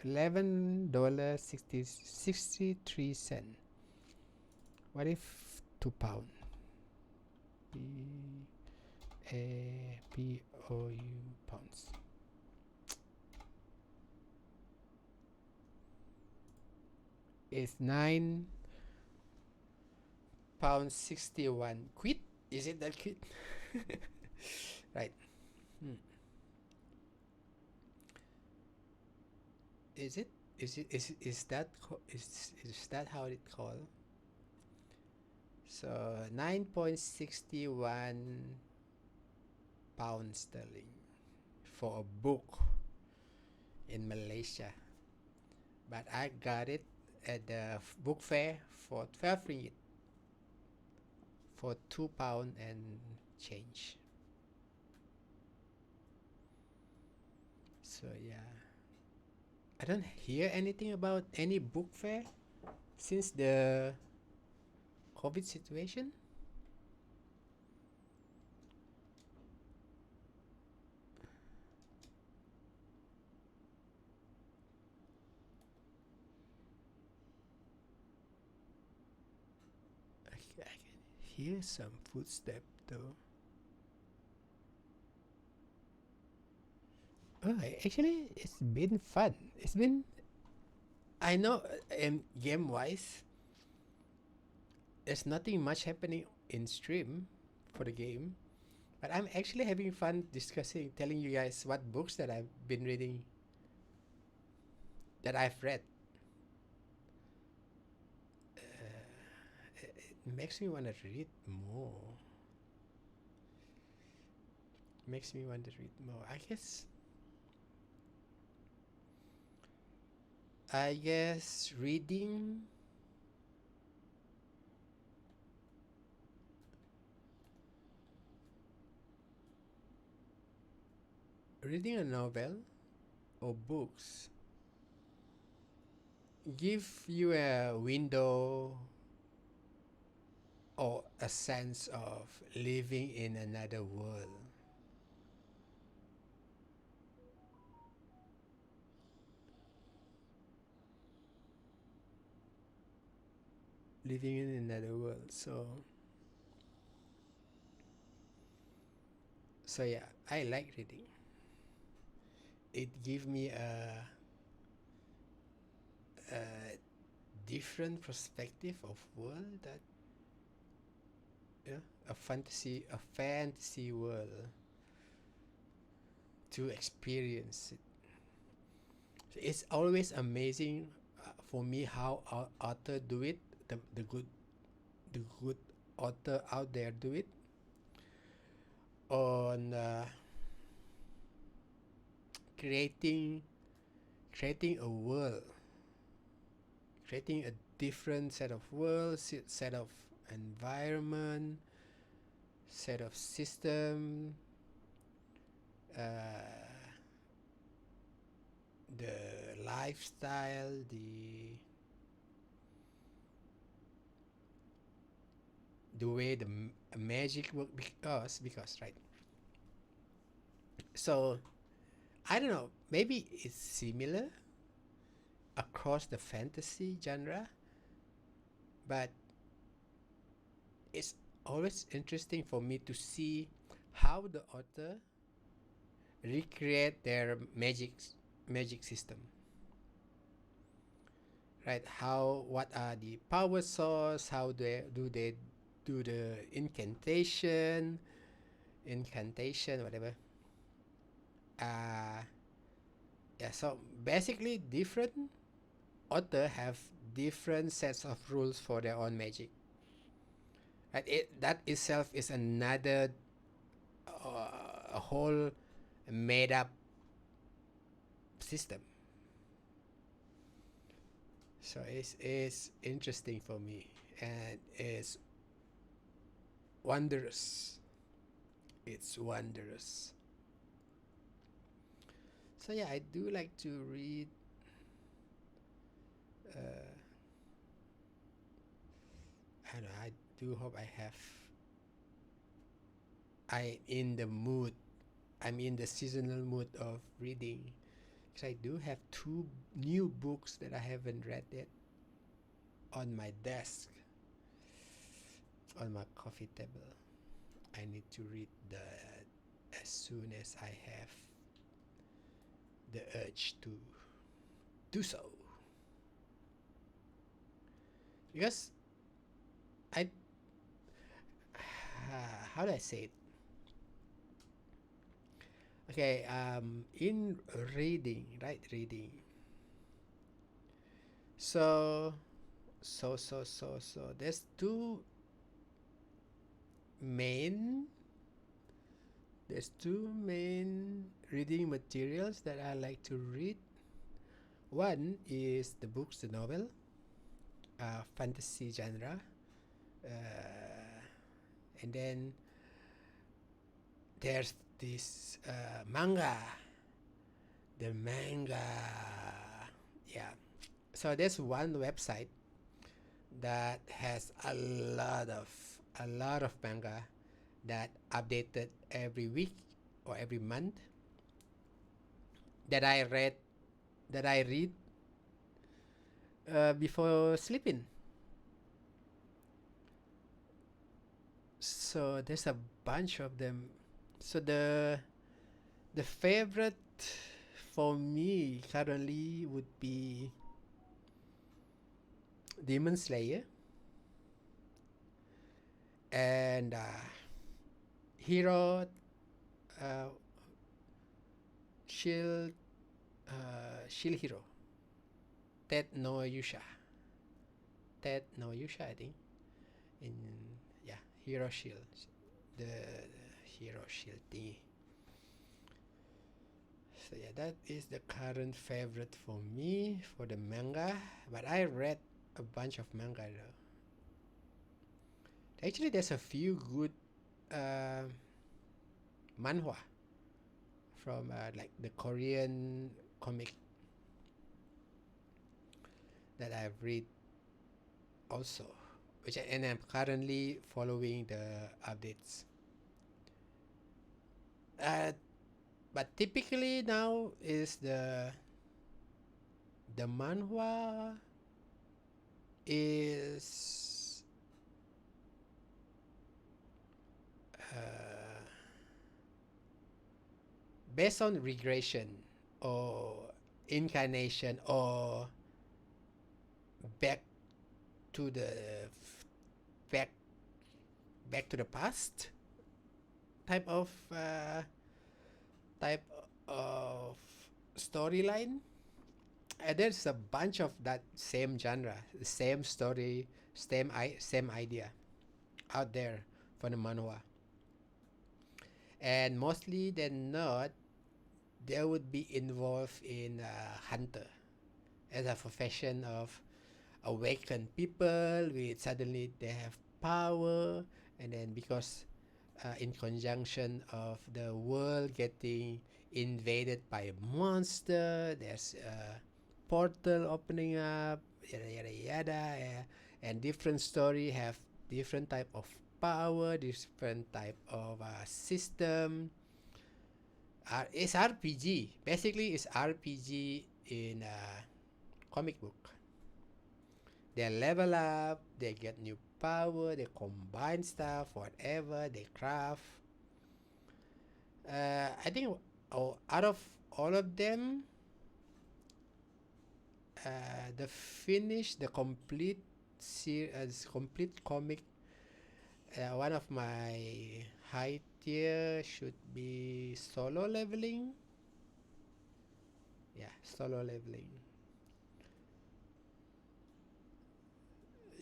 $11.63. What if £2? POU pounds. It's £9 61 quid. Is it that quid? Right. Is it? Is that is that how it called? So 9.61 pounds sterling for a book in Malaysia. But I got it at the book fair for 12 ringgit for £2 and change. So yeah, I don't hear anything about any book fair since the COVID situation. I can hear some footsteps though. Oh, actually, it's been fun. It's been, I know, game wise, there's nothing much happening in stream for the game, but I'm actually having fun discussing, telling you guys what books that I've been reading, that I've read. It makes me want to read more. Makes me want to read more. I guess reading a novel or books give you a window or a sense of living in another world. Living in another world. So yeah, I like reading. It gives me a different perspective of world that, yeah, a fantasy world to experience it. So it's always amazing for me how author do it. The good author out there do it on creating creating a world, creating a different set of worlds, set of environment, set of system, uh, the lifestyle, the way the magic work, because right. So I don't know, maybe it's similar across the fantasy genre, but it's always interesting for me to see how the author recreate their magic system, right? What are the power source, how they do the incantation, whatever. uh yeah, so basically different author have different sets of rules for their own magic, Right? That itself is another a whole made up system. So it's interesting for me, and it's wondrous. It's wondrous. So yeah, I do like to read. Uh, I don't know. I do hope I in the mood. I'm in the seasonal mood of reading. Because I do have two new books that I haven't read yet on my desk, on my coffee table. I need to read the as soon as I have the urge to do so. Because I, how do I say it? Okay, in reading, right? Reading. So, so. There's two main. There's two main reading materials that I like to read. One is the books, the novel, fantasy genre, and then there's this manga, the manga. Yeah. So there's one website that has a lot of manga that updated every week or every month that I read before sleeping. So there's a bunch of them. So the favorite for me currently would be Demon Slayer and Hero uh, Shield Shield Hero Ted no Yusha Ted no Yusha, I think. In yeah, Hero Shield, the Hero Shield thingy. So yeah, that is the current favorite for me for the manga. But I read a bunch of manga though. Actually, there's a few good uh, manhwa from like the Korean comic that I've read also, and I'm currently following the updates. Uh, but typically now is the manhwa is uh, based on regression or incarnation or back to the back back to the past type of uh, type of storyline. And there's a bunch of that same genre, same story, same idea out there for the manhwa. And mostly than not, they would be involved in hunter as a profession of awakened people with suddenly they have power, and then because in conjunction of the world getting invaded by a monster, there's a portal opening up, yada yada yada, and different story have different type of power, different type of system. It's RPG. Basically, it's RPG in a comic book. They level up, they get new power, they combine stuff, whatever, they craft. I think out of all of them, the complete complete comic, one of my high tier should be solo leveling. Yeah, solo leveling.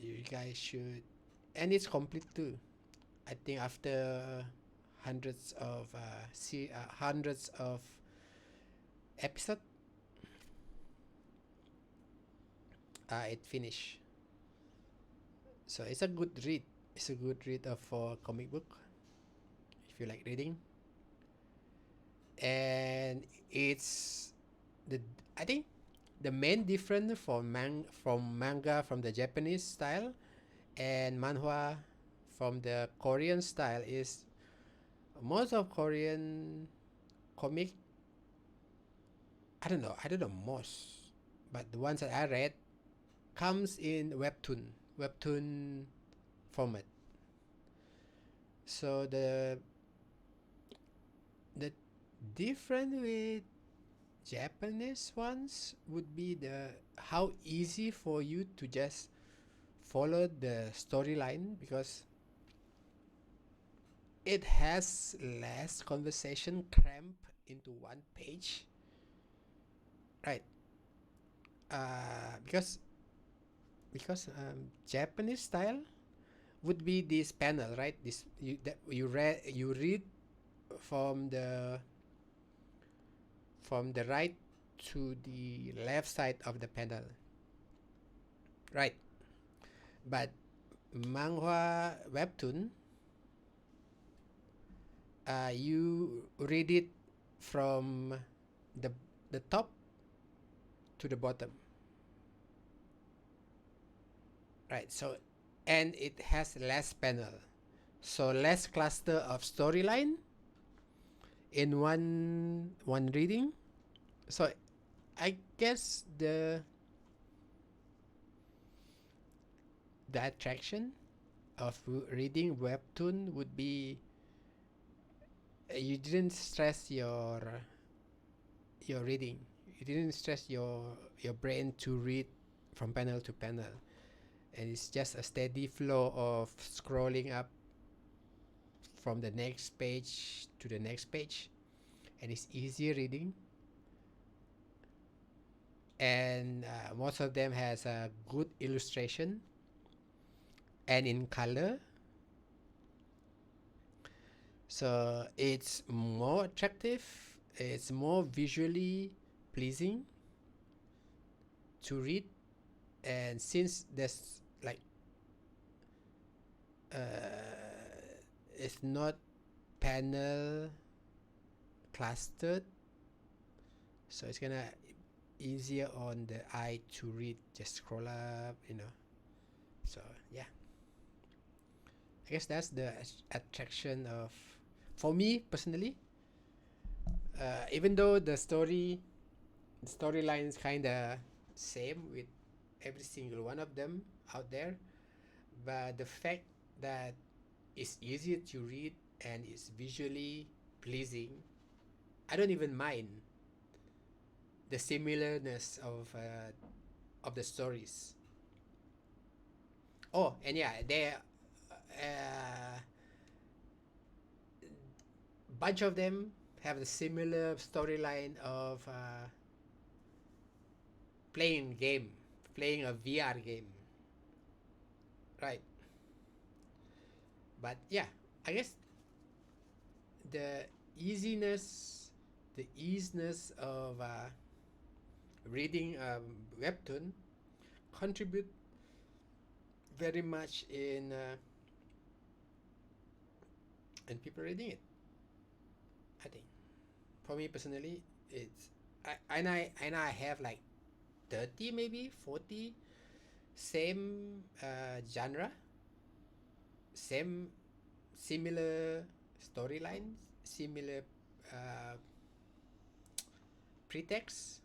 You guys should and it's complete too. I think after hundreds of episode, it finished. So it's a good read. It's a good read of for comic book if you like reading. And it's the I think the main difference from manga from the Japanese style and manhwa from the Korean style is most of Korean comic. I don't know most, but the ones that I read comes in webtoon format. So the difference with Japanese ones would be the how easy for you to just follow the storyline because it has less conversation cramped into one page, right? Because Japanese style would be this panel, right? This you read from the right to the left side of the panel, right? But manhwa webtoon, you read it from the the top to the bottom, right? So, and it has less panel, so less cluster of storyline in one reading. So I guess the attraction of reading webtoon would be you didn't stress your reading. You didn't stress your brain to read from panel to panel, and it's just a steady flow of scrolling up from the next page to the next page, and it's easy reading. And most of them has a good illustration and in color, so it's more attractive. It's more visually pleasing to read, and since there's like it's not panel clustered, so it's gonna easier on the eye to read. Just scroll up, so yeah, I guess that's the attraction of, for me personally, even though the storyline is kind of same with every single one of them out there, but the fact that it's easier to read and it's visually pleasing, I don't even mind the similarness of the stories. Oh, and yeah, there bunch of them have a similar storyline of playing game, playing a VR game, right? But yeah, I guess the easiness of reading webtoon contribute very much in people reading it. I think for me personally, it's I have like 30 maybe 40 same genre, same similar storylines, similar uh, pretext,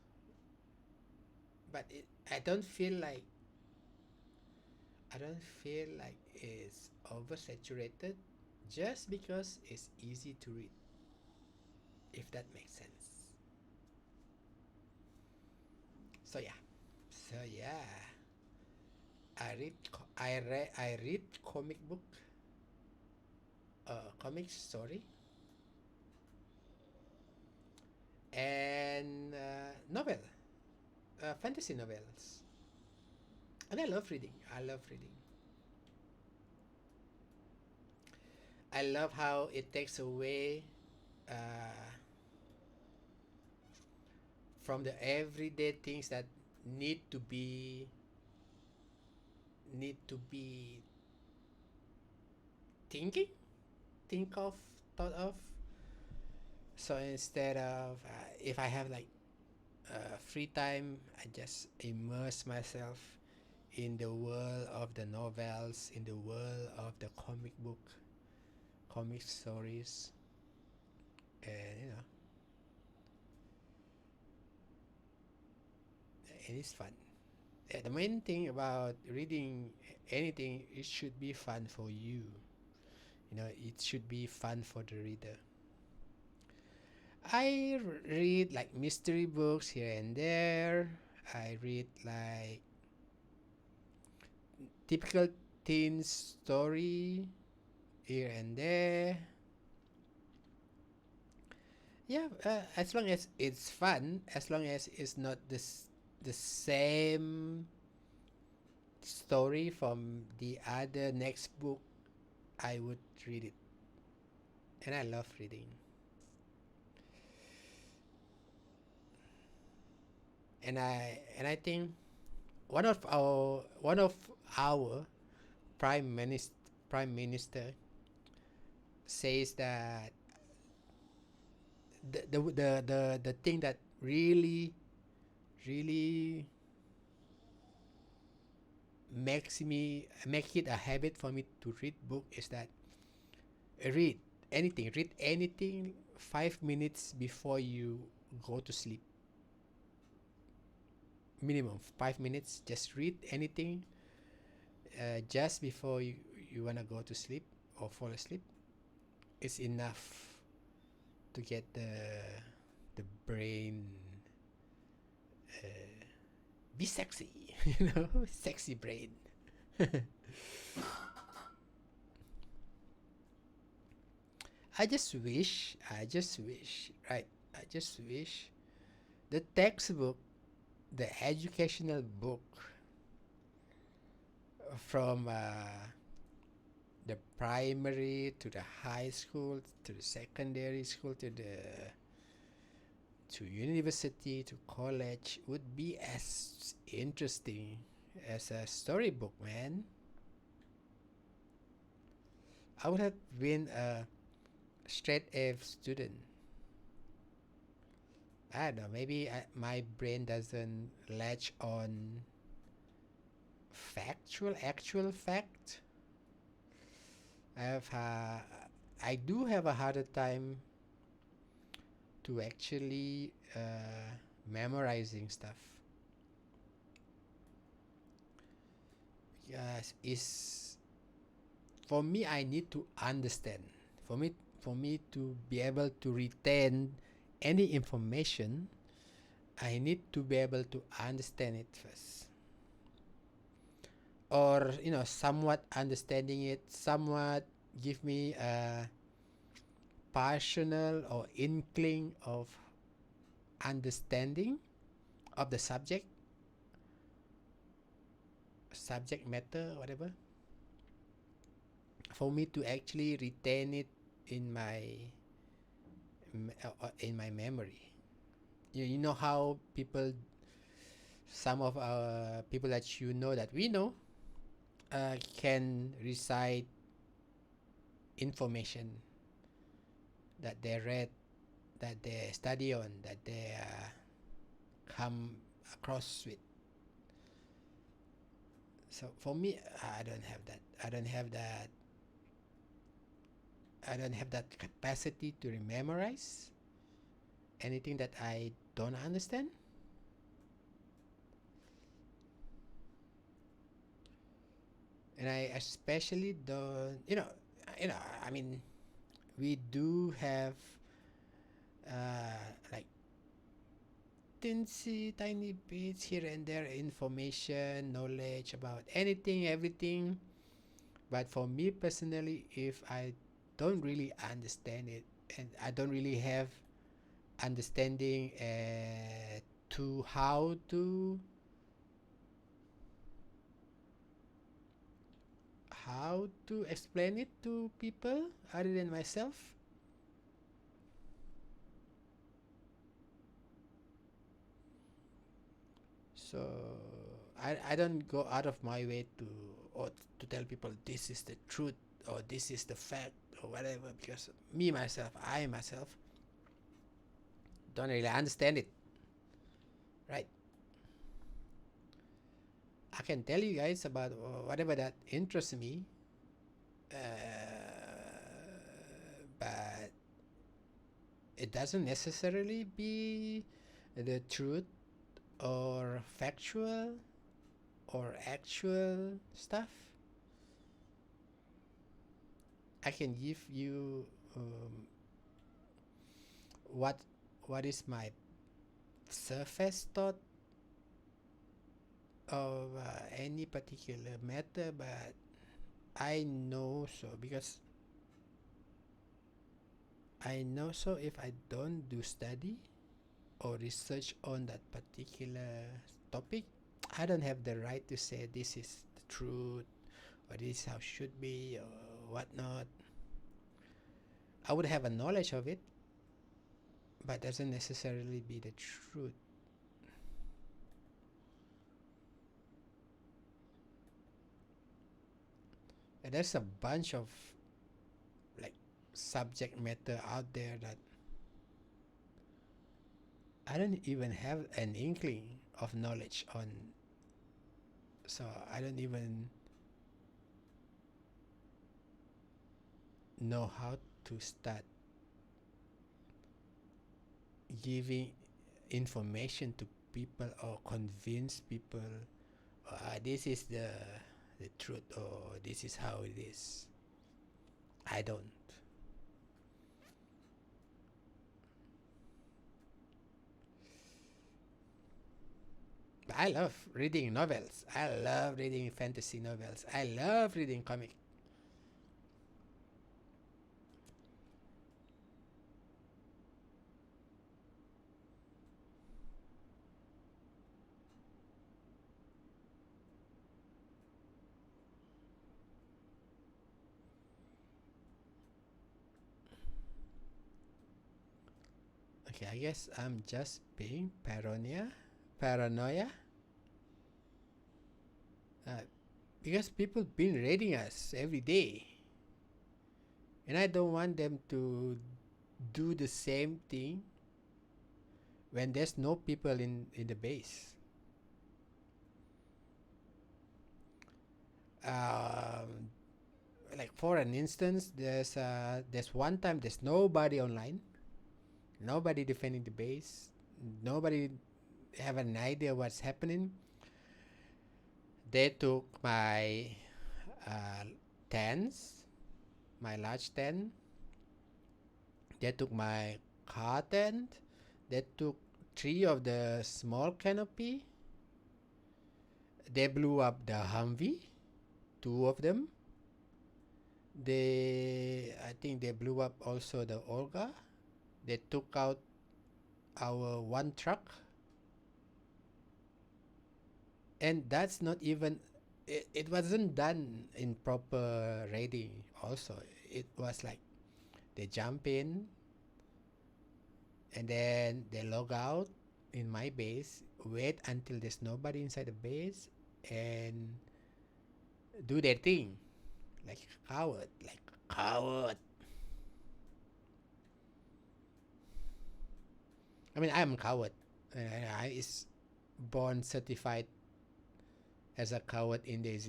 but I don't feel like it's oversaturated just because it's easy to read, if that makes sense. So yeah, so yeah, I read comic book, comic story, and novel, fantasy novels, and I love reading. I love reading. I love how it takes away uh, from the everyday things that need to be need to be thinking think of thought of. So instead of if I have like free time, I just immerse myself in the world of the novels, in the world of the comic stories, and and it's fun. The main thing about reading anything, it should be fun for you. It should be fun for the reader. I read like mystery books here and there. I read like typical teen story here and there. Yeah, as long as it's fun, as long as it's not the same story from the other next book, I would read it. And I love reading. And I think one of our prime minister says that the thing that really make it a habit for me to read book is that read anything 5 minutes before you go to sleep. Minimum 5 minutes, just read anything just before you wanna go to sleep or fall asleep. It's enough to get the brain be sexy. Sexy brain. Right? I just wish the textbook, the educational book from the primary to the high school to the secondary school to university to college would be as interesting as a storybook, man. I would have been a straight A student. I don't know. Maybe my brain doesn't latch on actual fact. I have I do have a harder time to actually memorizing stuff. Yes, is for me. I need to understand. For me to be able to retain any information, I need to be able to understand it first, or somewhat understanding it, somewhat give me a partial or inkling of understanding of the subject matter, whatever, for me to actually retain it in my memory. You know how some of our people that that we know can recite information that they read, that they study on, that they come across with. So for me, I don't have that. I don't have that capacity to memorize anything that I don't understand. And I especially don't, I mean, we do have like teensy tiny bits here and there, information, knowledge about anything, everything. But for me personally, if I don't really understand it and I don't really have understanding to how to explain it to people other than myself. So I don't go out of my way to, or to tell people this is the truth or this is the fact or whatever, because I myself don't really understand it, right? I can tell you guys about whatever that interests me, uh, but it doesn't necessarily be the truth or factual or actual stuff. I can give you what is my surface thought of any particular matter, but I know so because I know so if I don't do study or research on that particular topic, I don't have the right to say this is the truth or this is how it should be or whatnot. I would have a knowledge of it, but doesn't necessarily be the truth. And there's a bunch of like subject matter out there that I don't even have an inkling of knowledge on. So I don't even know how to start giving information to people or convince people this is the truth or this is how it is. I don't. But I love reading novels. I love reading fantasy novels. I love reading comic. Okay, I guess I'm just being paranoia, because people been raiding us every day, and I don't want them to do the same thing when there's no people in the base. Um, like for an instance, there's one time there's nobody online, nobody defending the base, nobody have an idea what's happening. They took my tents, my large tent. They took my car tent. They took 3 of the small canopy. They blew up the Humvee, 2 of them. I think they blew up also the Olga. They took out our one truck. And that's not even, it wasn't done in proper raiding also. It was like they jump in and then they log out in my base, wait until there's nobody inside the base, and do their thing like a coward, like a coward. I mean, I'm a coward. I is born certified as a coward in Dayz.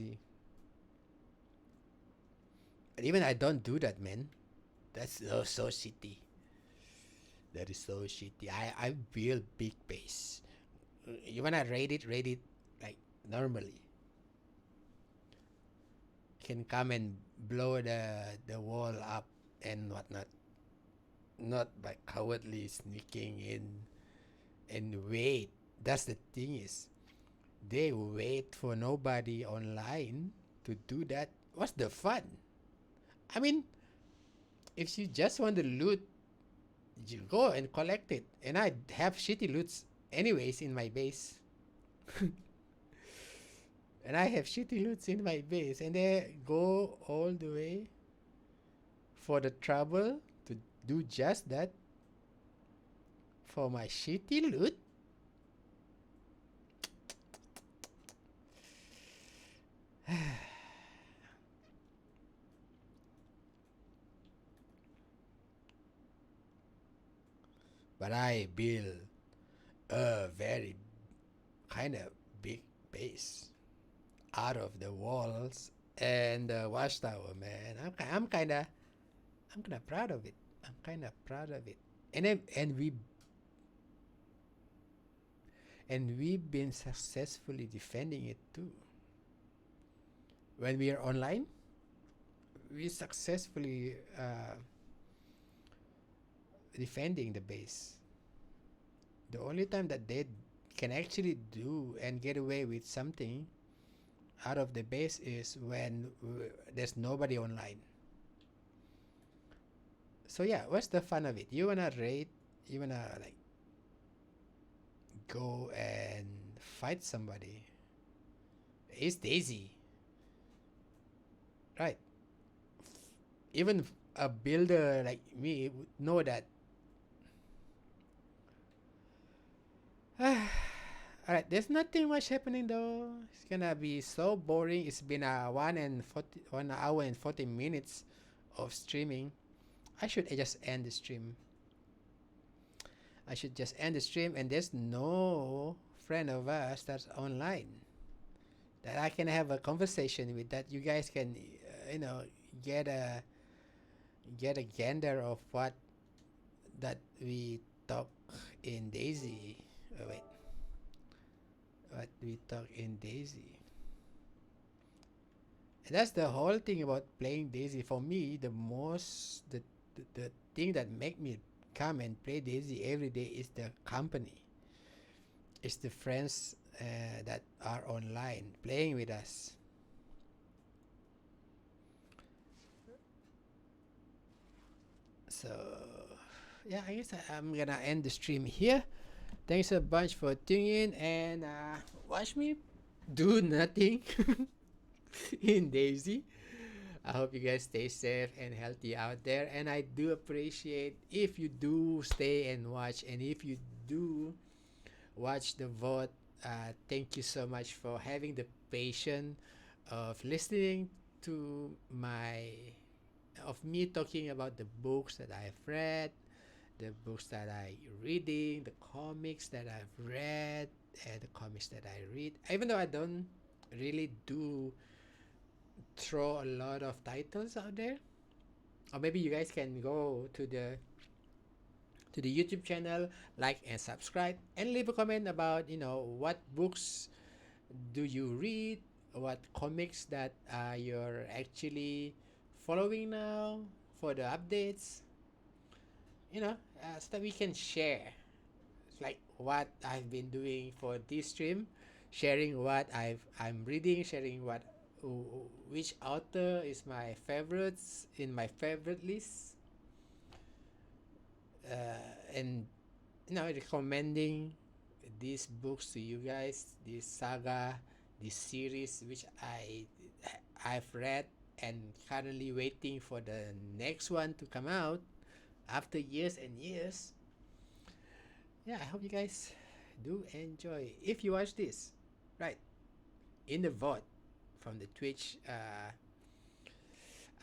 But even I don't do that, man. That's so shitty. That is so shitty. I build big base. You wanna raid it like normally. Can come and blow the wall up and whatnot. Not by cowardly sneaking in and wait. That's the thing is, they wait for nobody online to do that. What's the fun? I mean, if you just want to loot, you go and collect it. And I have shitty loots anyways in my base. and I have shitty loots in my base, and they go all the way for the trouble to do just that for my shitty loot. But I build a very kind of big base out of the walls and the watchtower, man. I'm kind of proud of it. I'm kind of proud of it. And we've been successfully defending it too. When we are online, we successfully defending the base. The only time that they can actually do and get away with something out of the base is when there's nobody online. So yeah, what's the fun of it? You wanna raid? You wanna like go and fight somebody? It's Daisy, right? Even a builder like me would know that. Alright, there's nothing much happening though. It's gonna be so boring. It's been a 1 hour and 40 minutes of streaming. I should just end the stream. I should just end the stream, and there's no friend of us that's online that I can have a conversation with, that you guys can, get a gander of what that we talk in Daisy. Oh, wait, what we talk in Daisy. And that's the whole thing about playing Daisy. For me, the thing that make me come and play Daisy every day is the company. It's the friends that are online playing with us. So yeah, I guess I'm gonna end the stream here. Thanks a bunch for tuning in, and watch me do nothing in Daisy. I hope you guys stay safe and healthy out there, and I do appreciate if you do stay and watch, and if you do watch the vote. Thank you so much for having the patience of listening to me talking about the books that I've read, the books that I reading, the comics that I've read, and the comics that I read. Even though I don't really do throw a lot of titles out there, or maybe you guys can go to the YouTube channel, like and subscribe, and leave a comment about what books do you read, what comics that you're actually following now for the updates, so that we can share like what I've been doing for this stream, sharing what I'm reading, sharing which author is my favorites in my favorite list, and recommending these books to you guys, this saga, this series which I've read and currently waiting for the next one to come out after years and years. Yeah, I hope you guys do enjoy. If you watch this, right, in the vote from the Twitch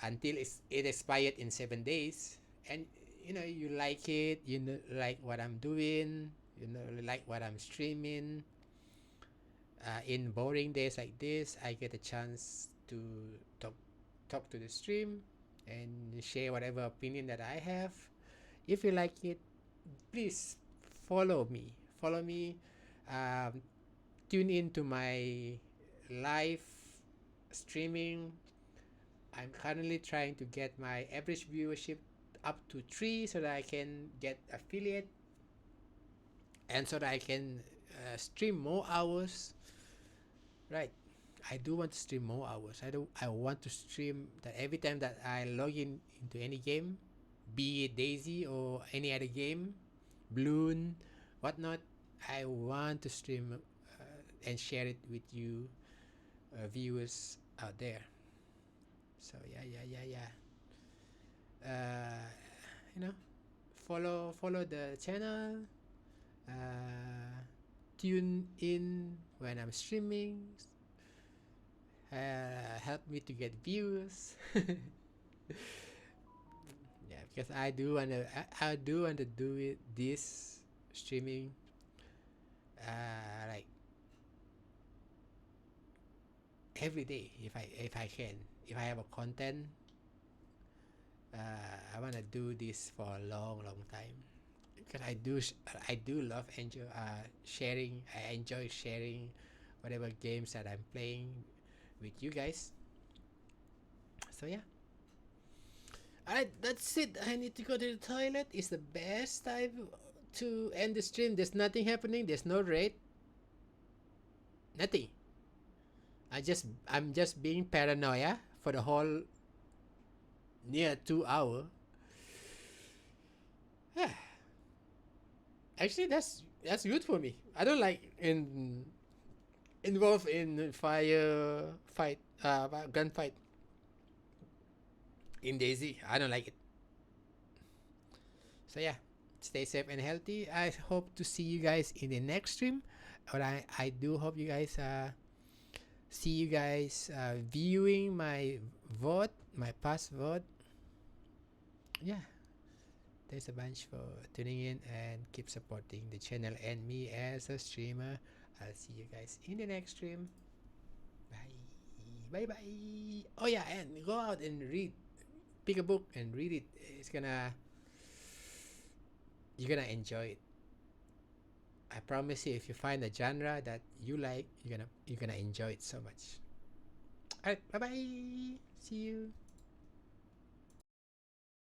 until it expired in 7 days, and you like it, like what I'm doing, like what I'm streaming. In boring days like this, I get a chance to talk to the stream and share whatever opinion that I have. If you like it, please follow me. Follow me. Um, Tune in to my live streaming. I'm currently trying to get my average viewership up to 3 so that I can get affiliate, and so that I can stream more hours. Right. I do want to stream more hours. I want to stream that every time that I log in into any game, be it Daisy or any other game, Bloon, whatnot. I want to stream and share it with you viewers out there. So yeah. Uh, you know, follow the channel. Tune in when I'm streaming. Help me to get views. Yeah, because I do want to do it this streaming like every day if I can, if I have a content. I want to do this for a long time because I do love enjoy sharing. I enjoy sharing whatever games that I'm playing with you guys. So yeah. Alright, that's it. I need to go to the toilet. It's the best time to end the stream. There's nothing happening. There's no raid. Nothing. I'm just being paranoia for the whole near 2 hour. Actually, that's good for me. I don't like involved in fire fight, gunfight in Daisy. I don't like it. So yeah, stay safe and healthy. I hope to see you guys in the next stream. Or I do hope you guys see you guys viewing my vote, my past vote. Yeah. Thanks a bunch for tuning in and keep supporting the channel and me as a streamer. I'll see you guys in the next stream. Bye. Oh yeah, and go out and read. Pick a book and read it. You're gonna enjoy it. I promise you, if you find a genre that you like, you're gonna enjoy it so much. Alright, bye. See you.